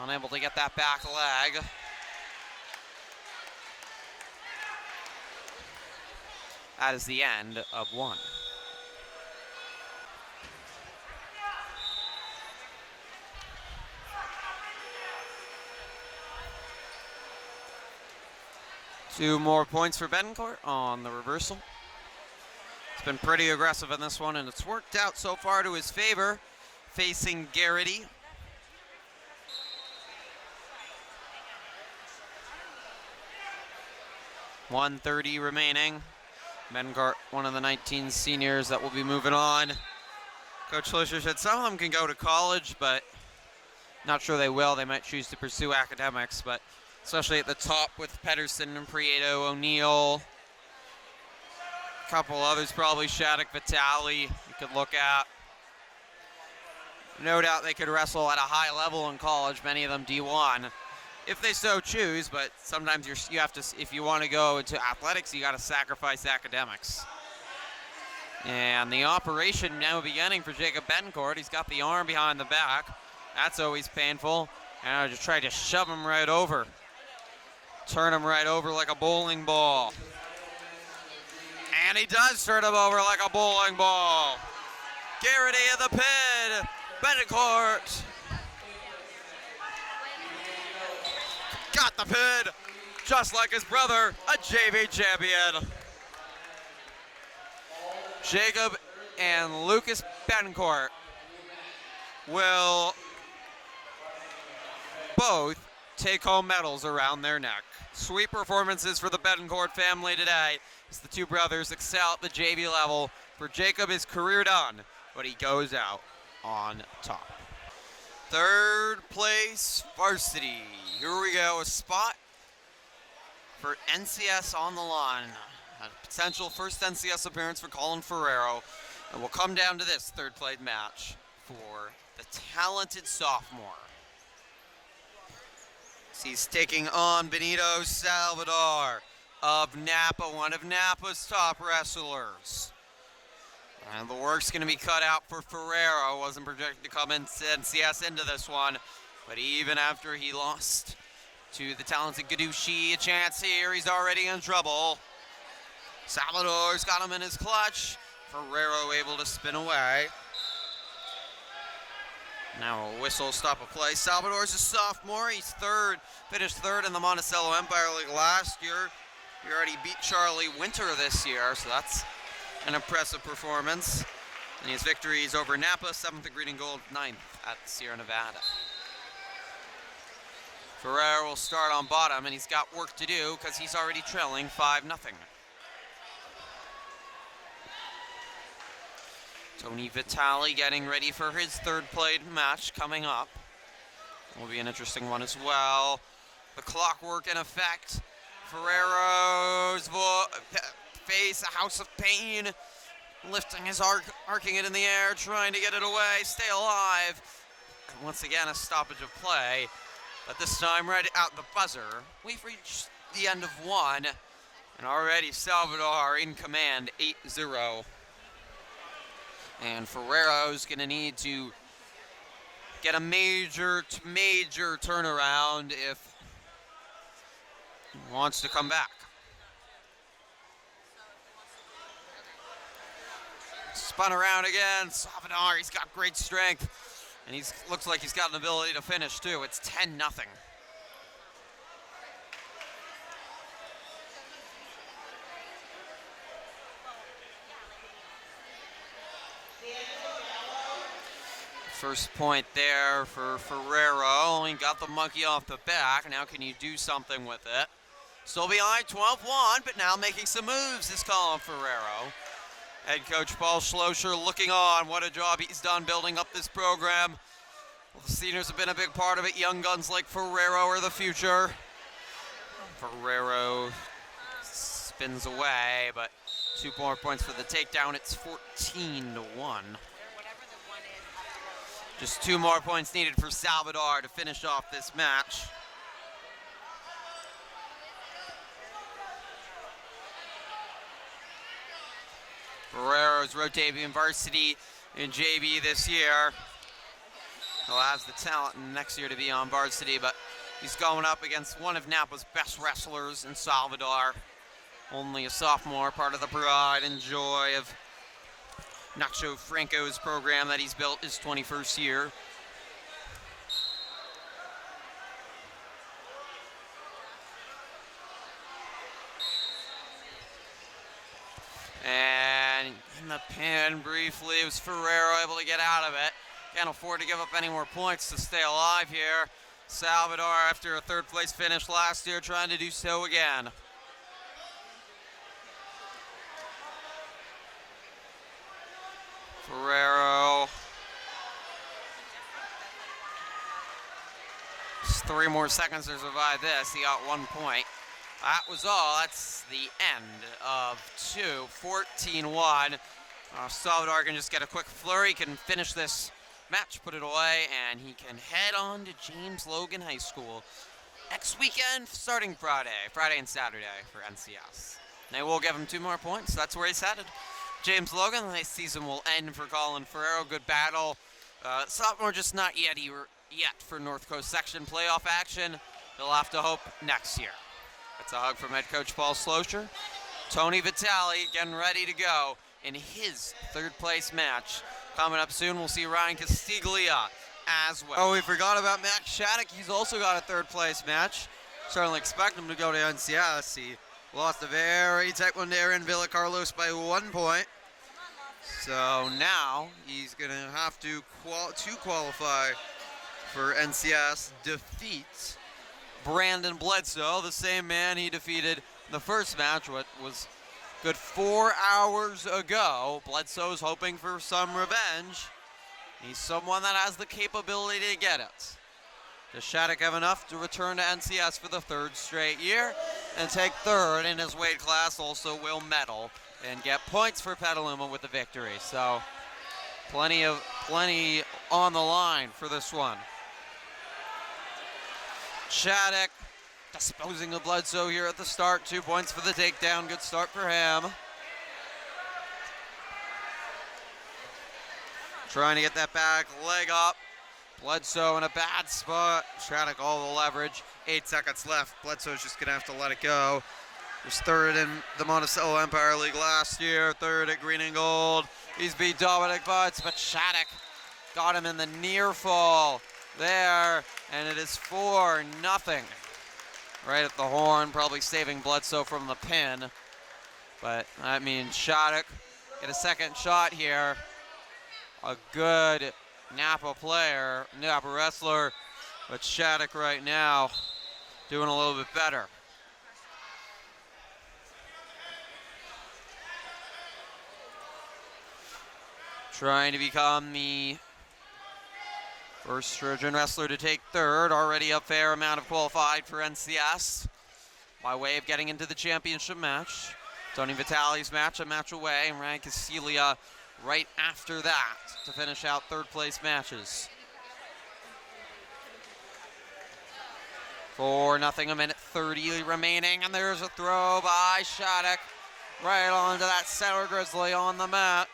Unable to get that back leg. That is the end of 1. Two more points for Betancourt on the reversal. It's been pretty aggressive in this one, and it's worked out so far to his favor, facing Garrity. .130 remaining. Betancourt, one of the 19 seniors that will be moving on. Coach Schlischer said some of them can go to college, but not sure they will. They might choose to pursue academics, but especially at the top with Pedersen and Prieto, O'Neill. A couple others probably, Shattuck, Vitale, you could look at. no doubt they could wrestle at a high level in college, many of them D1, if they so choose, but sometimes you have to, if you want to go into athletics, you got to sacrifice academics. And the operation now beginning for Jacob Betancourt. He's got the arm behind the back. That's always painful. And I just tried to shove him right over. Turn him right over like a bowling ball. And he does turn him over like a bowling ball. Garrity in the pin. Betancourt. Got the pin. Just like his brother, a JV champion. Jacob and Lucas Betancourt will both take home medals around their neck. Sweet performances for the Betancourt family today as the two brothers excel at the JV level. For Jacob, his career done, but he goes out on top. Third place varsity. Here we go, a spot for NCS on the line. A potential first NCS appearance for Colin Ferrero. And we'll come down to this third place match for the talented sophomore. He's taking on Benito Salvador of Napa, one of Napa's top wrestlers. And the work's going to be cut out for Ferrero. Wasn't projected to come in NCS into this one, but even after he lost to the talented Gadushi a chance here, he's already in trouble. Salvador's got him in his clutch. Ferrero able to spin away. Now a whistle, stop a play. Salvador's a sophomore. He's third, finished third in the Monticello Empire League last year. He already beat Charlie Winter this year, so that's an impressive performance. And his victories over Napa, 7th at Green and Gold, 9th at Sierra Nevada. Ferrero will start on bottom, and he's got work to do because he's already trailing 5-0. Tony Vitale getting ready for his third plate match coming up. Will be an interesting one as well. The clockwork in effect. Ferrero's face, a house of pain. Lifting his arcing it in the air, trying to get it away, stay alive. And once again, a stoppage of play. But this time right out the buzzer. We've reached the end of one. And already Salvador in command, 8-0. And Ferrero's going to need to get a major turnaround if he wants to come back. Spun around again. Salvador, he's got great strength. And he looks like he's got an ability to finish too. It's 10-0. First point there for Ferrero. He got the monkey off the back. Now can you do something with it? Still behind 12-1, but now making some moves is Colin Ferrero. Head coach Paul Schlosser looking on. What a job he's done building up this program. Well, the seniors have been a big part of it. Young guns like Ferrero are the future. Ferrero spins away, but 2 more points for the takedown. It's 14-1. Just 2 more points needed for Salvador to finish off this match. Ferrero's rotating varsity in JV this year. He'll have the talent next year to be on varsity, but he's going up against one of Napa's best wrestlers in Salvador. Only a sophomore, part of the pride and joy of Nacho Franco's program that he's built his 21st year. And in the pin briefly, it was Ferrero able to get out of it. Can't afford to give up any more points to stay alive here. Salvador, after a third place finish last year, trying to do so again. Ferrero. Just 3 more seconds to survive this. He got 1 point. That was all. That's the end of 2. 14-1. Salvador can just get a quick flurry, can finish this match, put it away, and he can head on to James Logan High School next weekend, starting Friday and Saturday for NCS. They will give him 2 more points. That's where he's headed. James Logan, the season will end for Colin Ferrero. Good battle. Sophomore just not yet for North Coast section playoff action. He'll have to hope next year. That's a hug from head coach Paul Slosher. Tony Vitale getting ready to go in his 3rd place match. Coming up soon, we'll see Ryan Castiglia as well. Oh, we forgot about Max Shattuck. He's also got a 3rd place match. Certainly expect him to go to NCS. He lost a very tight one there in Villa Carlos by 1 point. So now he's going to have to qualify for NCS. Defeat Brandon Bledsoe, the same man he defeated in the first match, what was good 4 hours ago. Bledsoe's hoping for some revenge. He's someone that has the capability to get it. Does Shattuck have enough to return to NCS for the 3rd straight year and take 3rd in his weight class? Also will medal and get points for Petaluma with the victory. So plenty on the line for this one. Shattuck disposing of Bledsoe here at the start. 2 points for the takedown. Good start for him. Trying to get that back leg up. Bledsoe in a bad spot. Shattuck all the leverage. 8 seconds left. Bledsoe's just going to have to let it go. Was 3rd in the Monticello Empire League last year. 3rd at Green and Gold. He's beat Dominic Butts, but Shattuck got him in the near fall there. And it is 4-0. Right at the horn, probably saving Bledsoe from the pin. But that means Shattuck get a second shot here. A good Napa wrestler, but Shattuck right now doing a little bit better. Trying to become the first Trojan wrestler to take 3rd, already a fair amount of qualified for NCS by way of getting into the championship match. Tony Vitale's match, a match away, and Ryan Castiglia right after that to finish out 3rd place matches. 4-0, a minute 30 remaining, and there's a throw by Shattuck right onto that center Grizzly on the mat.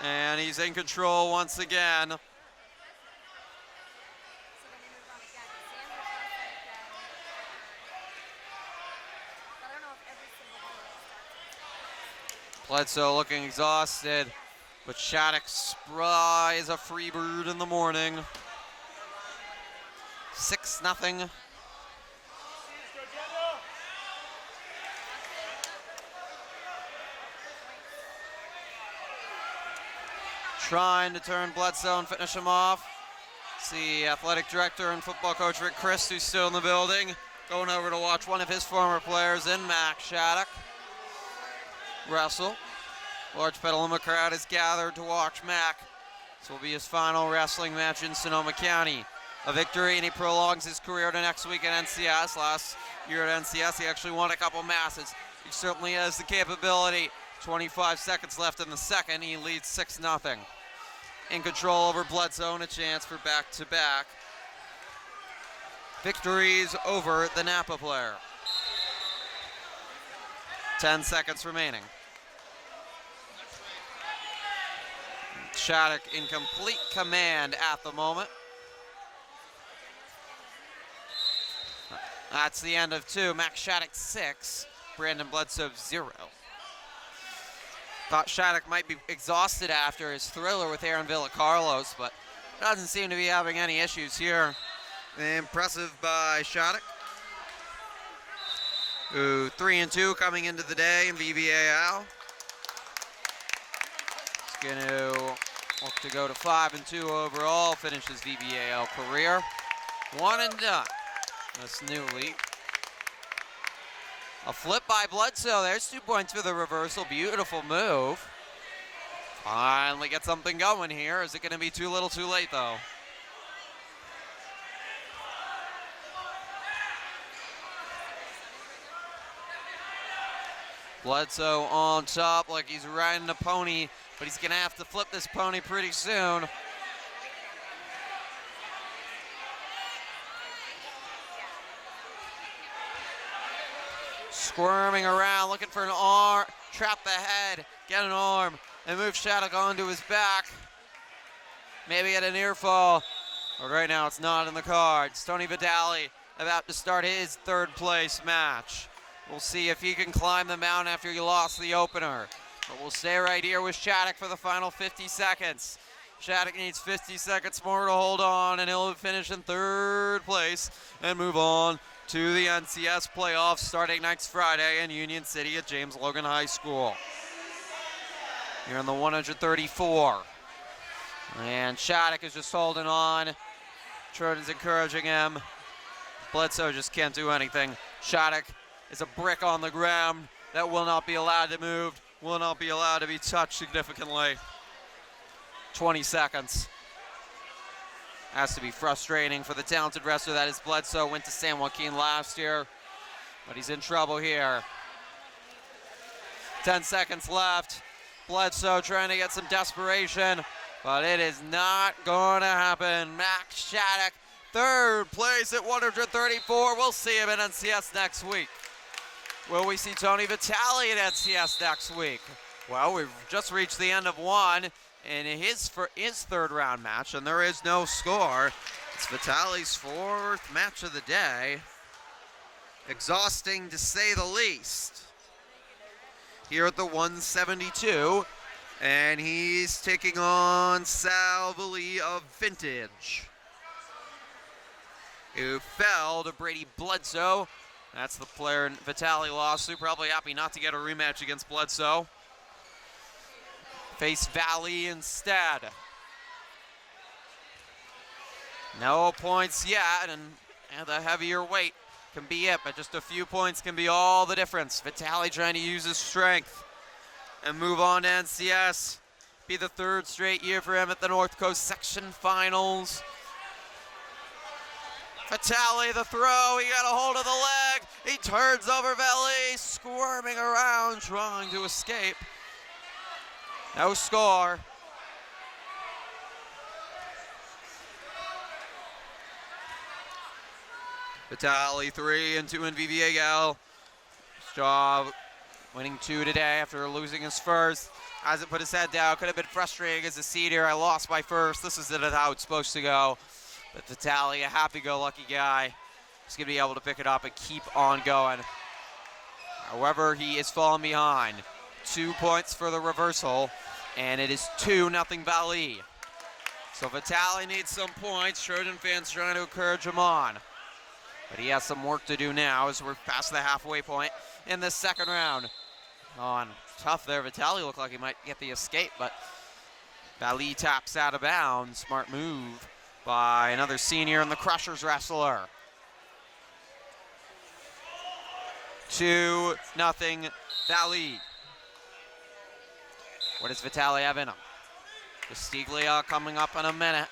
And he's in control once again. Bledsoe looking exhausted, but Shattuck spry is a free bird in the morning. 6-0. Trying to turn Bledsoe and finish him off. See athletic director and football coach Rick Christ, who's still in the building, going over to watch one of his former players in Max Shattuck wrestle. Large Petaluma crowd is gathered to watch Mac. This will be his final wrestling match in Sonoma County. A victory, and he prolongs his career to next week at NCS. Last year at NCS, he actually won a couple matches. He certainly has the capability. 25 seconds left in the second. He leads 6-0. In control over Bledsoe and a chance for back-to-back victories over the Napa player. 10 seconds remaining. Shattuck in complete command at the moment. That's the end of 2. Max Shattuck 6, Brandon Bledsoe 0. Thought Shattuck might be exhausted after his thriller with Aaron Villacarlos, but doesn't seem to be having any issues here. Impressive by Shattuck, who 3-2 coming into the day in VVAL. He's going to look to go to 5-2 overall, finish his VVAL career. 1 and done. This new league. A flip by Bledsoe. There's 2 points for the reversal. Beautiful move. Finally get something going here. Is it going to be too little too late, though? Bledsoe on top like he's riding a pony, but he's going to have to flip this pony pretty soon. squirming around, looking for an arm, trap the head, get an arm, and move Shattuck onto his back. Maybe get an ear fall, but right now it's not in the cards. Tony Vitale about to start his third place match. We'll see if he can climb the mountain after he lost the opener. But we'll stay right here with Shattuck for the final 50 seconds. Shattuck needs 50 seconds more to hold on, and he'll finish in third place and move on to the NCS playoffs starting next Friday in Union City at James Logan High School. Here in the 134. And Shattuck is just holding on. Trojan's encouraging him. Bledsoe just can't do anything. Shattuck is a brick on the ground that will not be allowed to move, will not be allowed to be touched significantly. 20 seconds. Has to be frustrating for the talented wrestler that is Bledsoe. Went to San Joaquin last year, but he's in trouble here. 10 seconds left. Bledsoe trying to get some desperation, but it is not going to happen. Max Shattuck, third place at 134. We'll see him at NCS next week. Will we see Tony Vitale at NCS next week? Well, we've just reached the end of one in his third round match, and there is no score. It's Vitale's fourth match of the day. Exhausting to say the least. Here at the 172, and he's taking on Salvali of Vintage, who fell to Brady Bledsoe. That's the player Vitale lost to. Probably happy not to get a rematch against Bledsoe. Face Valley instead. No points yet, and the heavier weight can be it, but just a few points can be all the difference. Vitale trying to use his strength and move on to NCS. Be the third straight year for him at the North Coast Section Finals. Vitale, the throw, he got a hold of the leg. He turns over Valley, squirming around, trying to escape. No score. Vitale 3 and 2 in VVAL. Straw winning 2 today after losing his first. Hasn't put his head down. Could have been frustrating as a seed here. I lost my first. This is how it's supposed to go. But Vitale, a happy-go-lucky guy, is going to be able to pick it up and keep on going. However, he is falling behind. 2 points for the reversal, and it is 2-0 Valley. So Vitale needs some points. Trojan fans trying to encourage him on. But he has some work to do now as we're past the halfway point in the second round. Tough there. Vitale looked like he might get the escape, but Valley taps out of bounds. Smart move by another senior and the Crushers wrestler. 2-0 Valley. What does Vitale have in him? Castiglia coming up in a minute.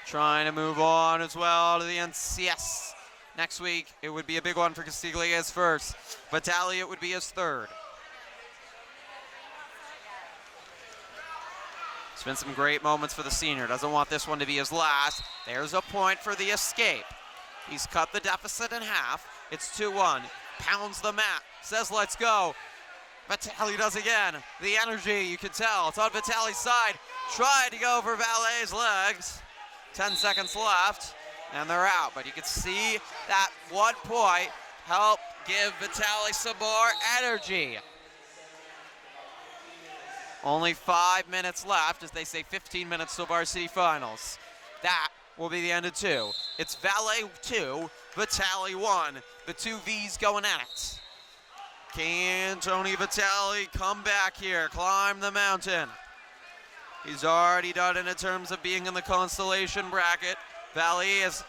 Trying to move on as well to the NCS. Next week, it would be a big one for Castiglia's first. Vitale, it would be his third. It's been some great moments for the senior. Doesn't want this one to be his last. There's a point for the escape. He's cut the deficit in half. It's 2-1. Pounds the mat. Says, let's go. Vitale does again. The energy, you can tell. It's on Vitale's side. Tried to go for Valley's legs. 10 seconds left, and they're out. But you can see that 1 point helped give Vitale some more energy. Only 5 minutes left, as they say 15 minutes to varsity finals. That will be the end of 2. It's Valet 2, Vitale 1. The 2 V's going at it. Can Tony Vitale come back here, climb the mountain? He's already done it in terms of being in the consolation bracket. Valet has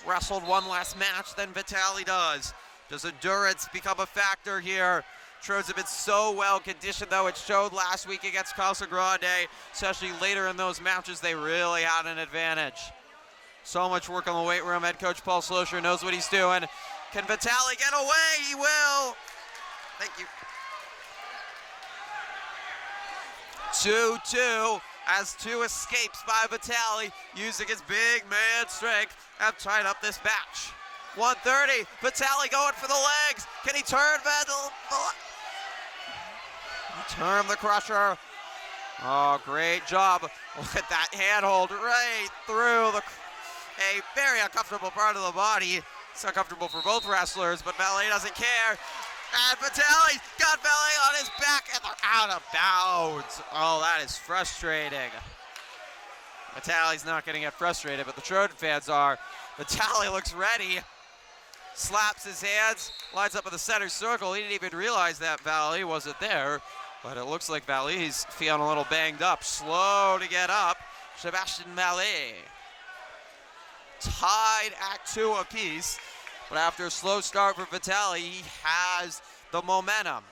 wrestled one last match than Vitale does. Does endurance become a factor here? Trojan's have been so well conditioned, though. It showed last week against Casa Grande, especially later in those matches, they really had an advantage. So much work on the weight room. Head coach Paul Slosher knows what he's doing. Can Vitale get away? He will. Thank you. 2-2 as 2 escapes by Vitale, using his big man strength, have tied up this match. 130. Vitale going for the legs. Can he turn Vandal? Turn the crusher. Oh, great job. Look at that handhold right through a very uncomfortable part of the body. It's uncomfortable for both wrestlers, but Valet doesn't care. And Vitale's got Valet on his back, and they're out of bounds. Oh, that is frustrating. Vitale's not going to get frustrated, but the Trojan fans are. Vitale looks ready, slaps his hands, lines up in the center circle. He didn't even realize that Valet wasn't there, but it looks like Valet's feeling a little banged up. Slow to get up, Sebastian Valet. Tied at 2 apiece, but after a slow start for Vitale, he has the momentum.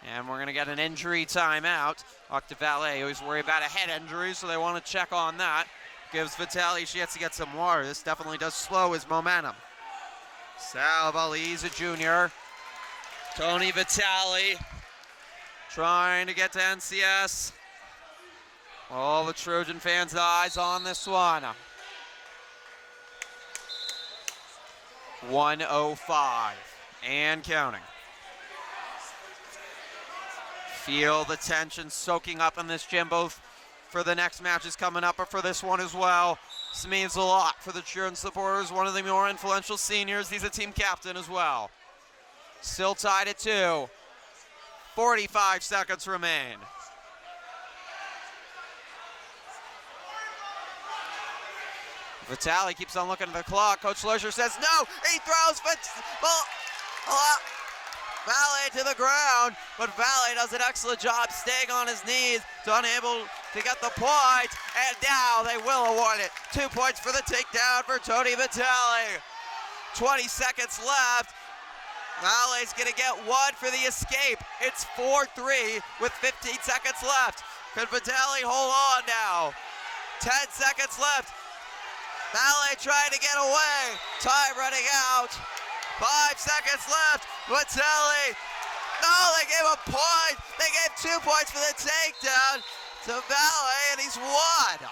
And we're going to get an injury timeout. Octa Valet, always worry about a head injury, so they want to check on that. Gives Vitale a chance to get some water. This definitely does slow his momentum. Sal Vali's a junior. Tony Vitale trying to get to NCS. All the Trojan fans' eyes on this one. 1:05 and counting. Feel the tension soaking up in this gym, both for the next matches coming up, but for this one as well. This means a lot for the Trojan supporters. One of the more influential seniors. He's a team captain as well. Still tied at 2. 45 seconds remain. Vitale keeps on looking at the clock. Coach Lozier says no. He throws Valet to the ground, but Valet does an excellent job staying on his knees, unable to get the point, and now they will award it. 2 points for the takedown for Tony Vitale. 20 seconds left. Valet's gonna get 1 for the escape. It's 4-3 with 15 seconds left. Could Vitale hold on now? 10 seconds left. Valet trying to get away. Time running out. 5 seconds left. Vitale. No, they gave a point. They gave 2 points for the takedown to Valet, and he's won.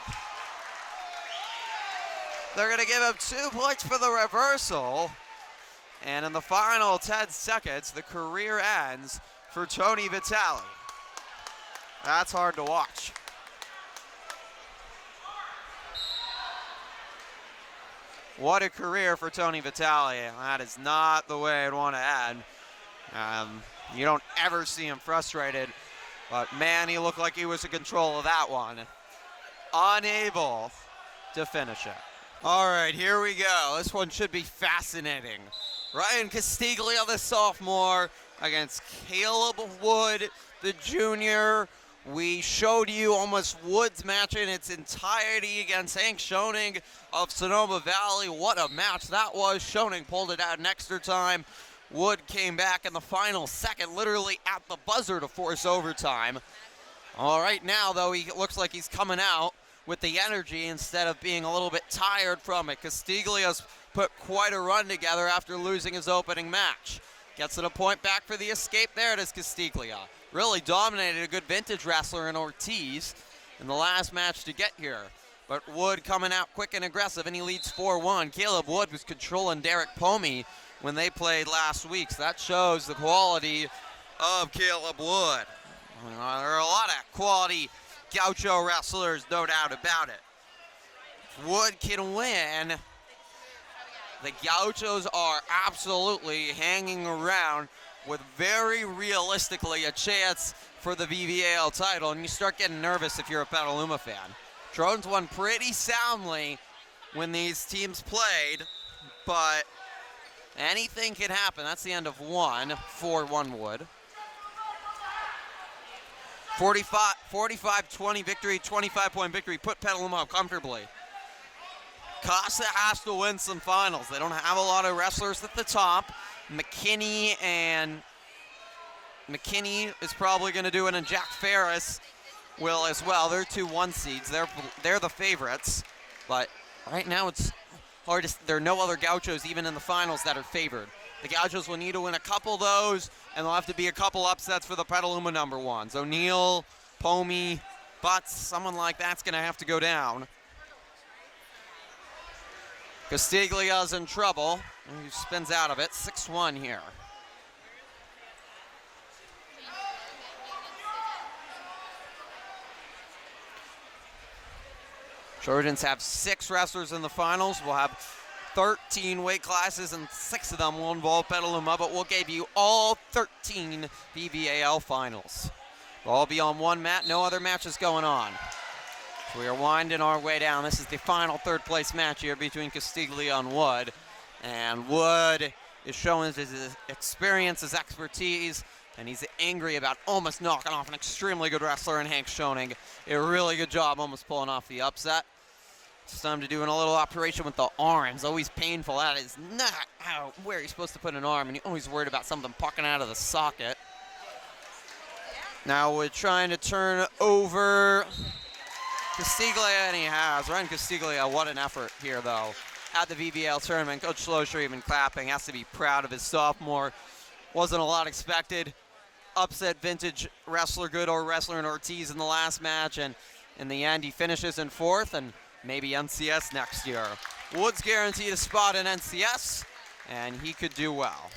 They're going to give him 2 points for the reversal. And in the final 10 seconds, the career ends for Tony Vitale. That's hard to watch. What a career for Tony Vitale. That is not the way I'd want to end. You don't ever see him frustrated, but man, he looked like he was in control of that one. Unable to finish it. All right, here we go. This one should be fascinating. Ryan Castiglia, the sophomore, against Caleb Wood, the junior. We showed you almost Wood's match in its entirety against Hank Schoening of Sonoma Valley. What a match that was. Schoening pulled it out in extra time. Wood came back in the final second, literally at the buzzer to force overtime. All right, now, though, he looks like he's coming out with the energy instead of being a little bit tired from it. Castiglia's put quite a run together after losing his opening match. Gets it a point back for the escape. There it is, Castiglia. Really dominated a good vintage wrestler in Ortiz in the last match to get here. But Wood coming out quick and aggressive, and he leads 4-1. Caleb Wood was controlling Derek Pomey when they played last week, so that shows the quality of Caleb Wood. There are a lot of quality Gaucho wrestlers, no doubt about it. If Wood can win, the Gauchos are absolutely hanging around with very realistically a chance for the VVAL title, and you start getting nervous if you're a Petaluma fan. Trojans won pretty soundly when these teams played, but anything can happen. That's the end of one, 4-1 Wood. 45-20 victory, 25-point victory, put Petaluma up comfortably. Casa has to win some finals. They don't have a lot of wrestlers at the top. McKinney is probably going to do it, and Jack Ferris will as well. They're 2 1 seeds. They're the favorites, but right now it's hard to. There are no other Gauchos even in the finals that are favored. The Gauchos will need to win a couple of those, and there'll have to be a couple upsets for the Petaluma number ones. O'Neill, Pomey, Butts, someone like that's going to have to go down. Castiglia's in trouble. He spins out of it. 6-1 here. Trojans have 6 wrestlers in the finals. We'll have 13 weight classes, and 6 of them will involve Petaluma, but we'll give you all 13 VVAL finals. We'll all be on one mat, no other matches going on. So we are winding our way down. This is the final third-place match here between Castiglia and Wood. And Wood is showing his experience, his expertise, and he's angry about almost knocking off an extremely good wrestler in Hank Schoening. A really good job almost pulling off the upset. It's time to do a little operation with the arms. Always painful. That is not where you're supposed to put an arm, and you're always worried about something poking out of the socket. Now we're trying to turn over Castiglia, and he has. Ryan Castiglia, what an effort here, though. At the VVAL tournament, Coach Schlosser even clapping. Has to be proud of his sophomore. Wasn't a lot expected. Upset vintage wrestler, good old wrestler in Ortiz in the last match, and in the end, he finishes in 4th, and maybe NCS next year. Wood's guaranteed a spot in NCS, and he could do well.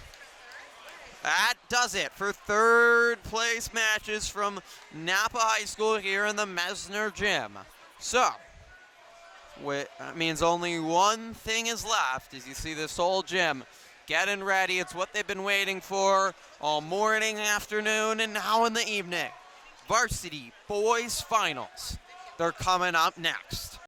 That does it for third place matches from Napa High School here in the Mesner Gym. So, that means only one thing is left, as you see this whole gym getting ready. It's what they've been waiting for all morning, afternoon, and now in the evening. Varsity Boys Finals. They're coming up next.